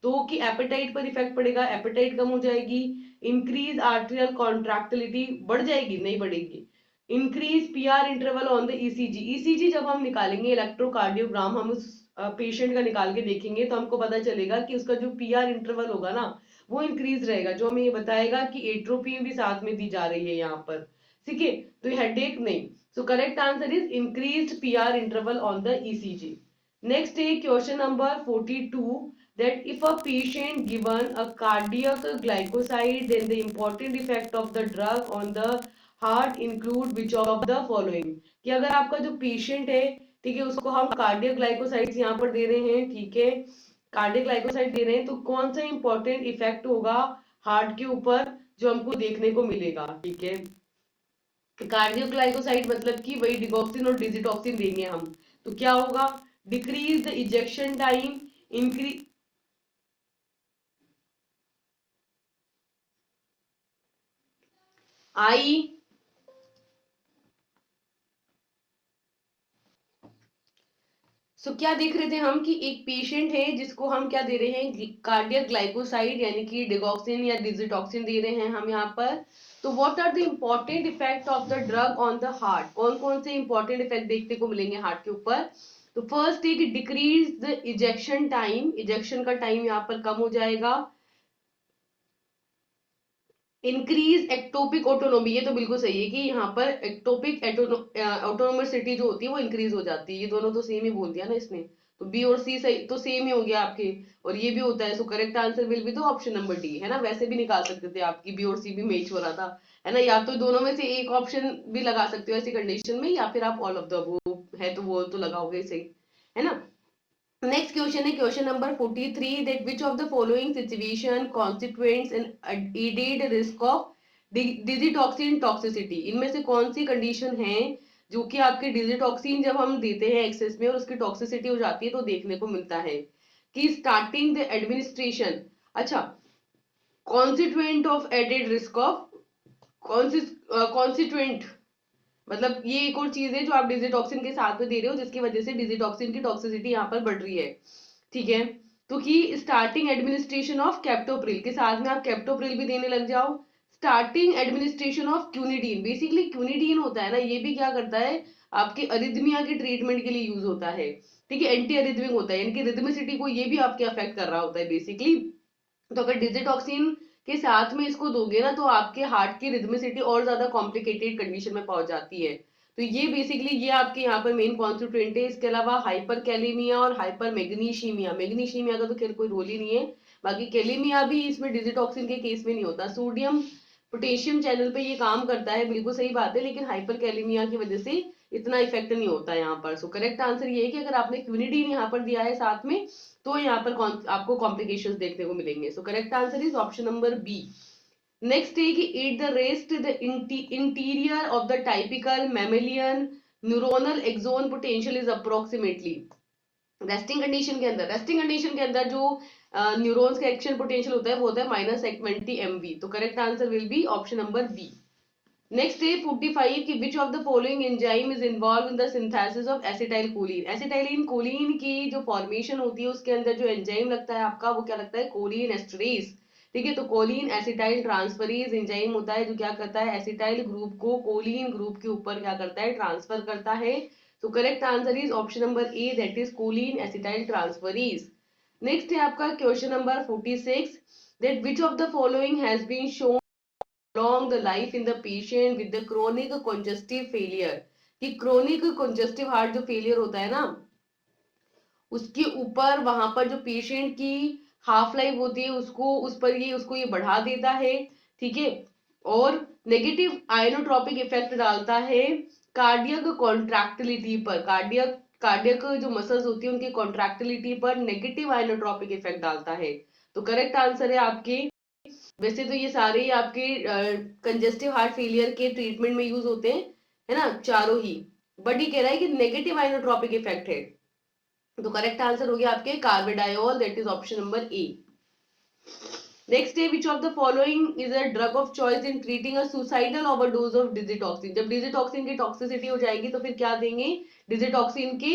Speaker 1: तो कि एपेटाइट पर इफेक्ट पड़ेगा, एपेटाइट कम हो जाएगी, इंक्रीज आर्टेरियल कॉन्ट्रैक्टिलिटी बढ़ जाएगी, नहीं बढ़ेगी, increase PR interval on the ECG. ECG जब हम निकालेंगे, इलेक्ट्रोकार्डियोग्राम, हम उस पेशेंट का निकाल के देखेंगे तो हमको पता चलेगा कि उसका जो पीआर इंटरवल होगा ना वो इंक्रीज रहेगा, जो हमें ये बताएगा कि एट्रोपिन भी साथ में दी जा रही है यहाँ पर, ठीक है। तो ये हेडेक नहीं, so correct answer is increased PR interval on the ECG. Next is question number 42, that if a patient given a cardiac glycoside, then the important effect of the drug on the heart include which of the following। कि अगर आपका जो patient है, ठीक है, उसको हम cardiac glycosides यहाँ पर दे रहे हैं, ठीक है, कार्डियक ग्लाइकोसाइड दे रहे हैं, तो कौन सा इंपॉर्टेंट इफेक्ट होगा हार्ट के ऊपर जो हमको देखने को मिलेगा, ठीक है। कार्डियोग्लाइकोसाइड मतलब कि वही डिगॉक्सिन और डिजिटॉक्सिन देंगे हम, तो क्या होगा, decrease the ejection time, increase, I, क्या देख रहे थे हम कि एक पेशेंट है जिसको हम क्या दे रहे हैं, कार्डियक ग्लाइकोसाइड यानी कि डिगॉक्सिन या डिजिटॉक्सिन दे रहे हैं हम यहाँ पर। तो what are the important effect of the drug on the heart, कौन कौन से इंपॉर्टेंट इफेक्ट देखने को मिलेंगे हार्ट के ऊपर। तो फर्स्ट है कि decrease the ejection time, ejection का टाइम यहाँ पर कम हो जाएगा, इंक्रीज एक्टोपिक ऑटोनोमी, ये तो बिल्कुल सही है कि यहाँ पर एक्टोपिक ऑटोनोमसिटी जो होती है वो इंक्रीज हो जाती है, ये दोनों तो सेम ही बोल दिया ना इसने, तो बी और सी सही तो सेम ही हो गया आपके, और ये भी होता है, so correct answer will B तो ऑप्शन नंबर डी, है ना। वैसे भी निकाल सकते थे आपकी बी और सी भी मैच हो रहा था, है ना, या तो दोनों में से एक ऑप्शन भी लगा सकते हो ऐसी कंडीशन में, या फिर आप ऑल ऑफ द वो है तो वो तो लगाओगे सही, है ना। नेक्स्ट क्वेश्चन है question number 43, that which of the following situation consequents an added risk of digitoxin toxicity. इनमें से कौन सी कंडीशन है जो कि आपके डिजिटॉक्सिन जब हम देते हैं एक्सेस में और उसकी टॉक्सिसिटी हो जाती है तो देखने को मिलता है, कि स्टार्टिंग द एडमिनिस्ट्रेशन, अच्छा, consequent of added risk of, consequent मतलब ये एक और चीज है जो आप डिजिटॉक्सिन के साथ में दे रहे हो जिसकी वजह से डिजिटॉक्सिन की टॉक्सिसिटी यहाँ पर बढ़ रही है, ठीक है। तो कि स्टार्टिंग एडमिनिस्ट्रेशन ऑफ कैप्टोप्रिल के साथ में आप कैप्टोप्रिल भी देने लग जाओ, starting administration of quinidine, basically quinidine होता है ना, ये भी क्या करता है, आपके अरिथमिया के ट्रीटमेंट के लिए यूज होता है, ठीक है, एंटी अरिथमिक होता है, यानी कि रिथमिसिटी को ये भी आपके अफेक्ट कर रहा होता है बेसिकली। तो अगर डिजिटॉक्सिन के साथ में इसको दोगे ना तो आपके हार्ट की रिदमिसिटी और ज्यादा कॉम्प्लिकेटेड कंडीशन में पहुंच जाती है। तो ये बेसिकली ये आपके यहाँ पर मेन कॉन्स्टिट्यूएंट है। इसके अलावा हाइपर कैलेमिया और हाइपर मैग्नीशियमिया, मैग्नीशियमिया का तो खैर कोई रोल ही नहीं है, बाकी कैलेमिया भी इसमें डिजिटॉक्सिन के केस में नहीं होता। सोडियम पोटेशियम चैनल पे ये काम करता है, बिल्कुल सही बात है, लेकिन हाइपर कैलेमिया की वजह से इतना इफेक्ट नहीं होता यहाँ पर। सो करेक्ट आंसर ये है कि अगर आपने क्विनिडीन यहाँ पर दिया है साथ में तो यहाँ पर आपको कॉम्प्लिकेशंस देखने को मिलेंगे। So correct answer is option number B. Next है कि at the rest the interior of the typical mammalian neuronal axon potential is approximately. Resting condition के अंदर जो न्यूरॉन्स का एक्शन पोटेंशियल होता है वो होता है -20 MV। तो correct answer will be option number B. Next है 45 की which of the following enzyme is involve in the synthesis of acetyl choline. एसिटाइलिन कोलिन की जो फॉर्मेशन होती है उसके अंदर जो एंजाइम लगता है आपका वो क्या लगता है, कोलिन एस्टरेज, ठीक है। तो कोलिन एसिटाइल ट्रांसफरेज एंजाइम होता है जो क्या करता है, एसिटाइल ग्रुप को कोलिन ग्रुप के ऊपर क्या करता है, ट्रांसफर करता है। तो correct answer is option number A, that is choline acetyl transferase. Next है आपका question number 46, that which of the following has been shown along the life in the patient with the chronic congestive failure। कि chronic congestive heart जो failure होता है ना उसके ऊपर वहां पर जो पेशेंट की हाफ लाइफ होती है उसको उस पर ये उसको ये बढ़ा देता है, ठीक है, और नेगेटिव आयनोट्रॉपिक इफेक्ट डालता है कार्डियक कॉन्ट्रैक्टिलिटी पर। कार्डियक कार्डियक जो मसल्स होती है उनकी कॉन्ट्रैक्टिलिटी पर नेगेटिव आइनोट्रोपिक इफेक्ट डालता है। तो करेक्ट आंसर है आपके, वैसे तो ये सारे ही आपके कंजेस्टिव हार्ट फेलियर के ट्रीटमेंट में यूज होते हैं, है ना, चारों ही, बट ये कह रहा है कि नेगेटिव आइनोट्रोपिक इफेक्ट है। तो करेक्ट आंसर हो गया आपके carvedilol, that is option number A. Next है, which of the following is a drug of choice in treating a suicidal overdose of digitoxin. जब डिजिटॉक्सिन की टॉक्सिसिटी हो जाएगी तो फिर क्या देंगे, डिजिटॉक्सिन की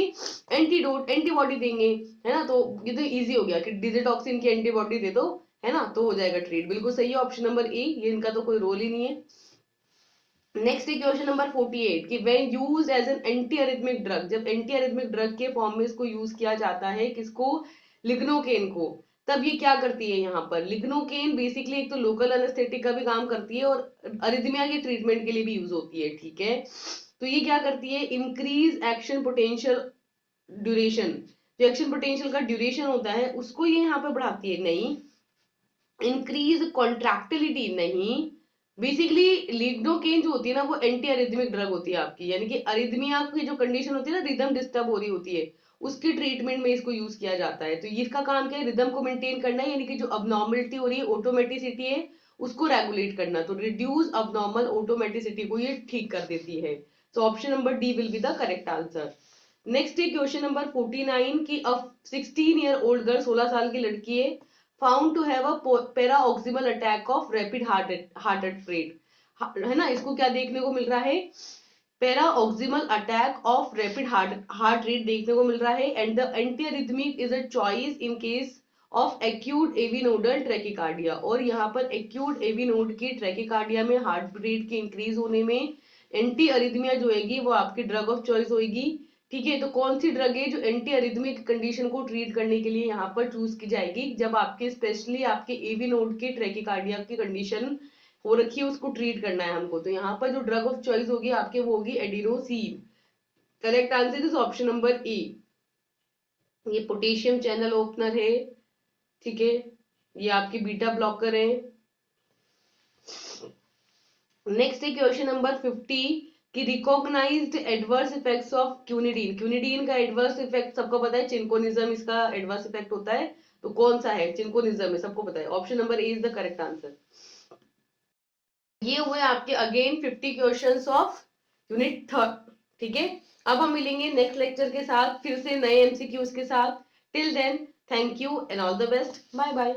Speaker 1: एंटीडोट, एंटीबॉडी देंगे, है ना। तो ये तो इजी हो गया कि डिजिटॉक्सिन की एंटीबॉडी दे दो, है ना, तो हो जाएगा ट्रीट। बिल्कुल सही है ऑप्शन नंबर ए, ये इनका तो कोई रोल ही नहीं है। नेक्स्ट है क्वेश्चन नंबर 48 कि when used as an anti arrhythmic drug, जब एंटी अरिथमिक ड्रग के फॉर्म में इसको यूज किया जाता है, किसको, लिग्नोकेन को, तब ये क्या करती है। यहाँ पर लिग्नोकेन बेसिकली एक तो लोकल एनेस्थेटिक का भी काम करती है और अरिथमिया के ट्रीटमेंट के लिए भी यूज होती है, ठीक है। तो ये क्या करती है, इंक्रीज एक्शन पोटेंशियल ड्यूरेशन, जो एक्शन पोटेंशियल का ड्यूरेशन होता है उसको ये यहाँ पर बढ़ाती है, नहीं। इंक्रीज कॉन्ट्रैक्टिलिटी, नहीं। बेसिकली लिग्नोकेन जो होती है ना वो एंटी अरिथमिक ड्रग होती है आपकी, यानी कि अरिथमिया की जो कंडीशन होती है ना, रिदम डिस्टर्ब हो रही होती है, उसकी ट्रीटमेंट में इसको यूज किया जाता है। तो इसका काम क्या है, रिदम को मेंटेन करना है, यानी कि जो अबनॉर्मलिटी हो रही है, ऑटोमेटिसिटी है, उसको रेगुलेट करना। तो रिड्यूस अबनॉर्मल ऑटोमेटिसिटी को ये ठीक कर देती है। तो option number D will be the correct answer. Next है क्वेश्चन नंबर 49 की अ 16 ईयर ओल्ड गर्ल, 16 साल की लड़की है, found to have a paroxysmal attack of rapid heart rate, है ना। इसको क्या देखने को मिल रहा है, paroxysmal attack of rapid heart rate देखने को मिल रहा है, and the antiarrhythmic is a choice in case of acute AV nodal tachycardia. और यहाँ पर एक्यूट एवी नोड की ट्रैकिकार्डिया में हार्ट रेट के इंक्रीज होने में एंटी अरिथमिया जो होगी वो आपकी ड्रग ऑफ चॉइस होगी, ठीक है। तो कौन सी ड्रग है जो एंटी अरिथमिक कंडीशन को ट्रीट करने के लिए यहाँ पर चूज की जाएगी, जब आपके स्पेशली आपके एवी नोड के ट्रैकिकार्डिया की कंडीशन हो रखी है, उसको ट्रीट करना है हमको। तो यहाँ पर जो ड्रग ऑफ चॉइस होगी आपके वो होगी adenosine. Correct answer is option number A. ये पोटेशियम चैनल ओपनर है, ठीक है, ये आपकी बीटा ब्लॉकर है। नेक्स्ट है क्वेश्चन नंबर 50 कि recognised adverse effects of quinidine. Quinidine का एडवर्स इफेक्ट सबको पता है, चिंकोनिज्म इसका एडवर्स इफेक्ट होता है। तो कौन सा है, चिंकोनिज्म है, सबको पता है। Option number A is the correct answer. ये हुए आपके again 50 questions of unit third, ठीक है। अब हम मिलेंगे नेक्स्ट लेक्चर के साथ फिर से नए एमसीक्यूज के साथ। Till then, thank you and all the best, bye bye.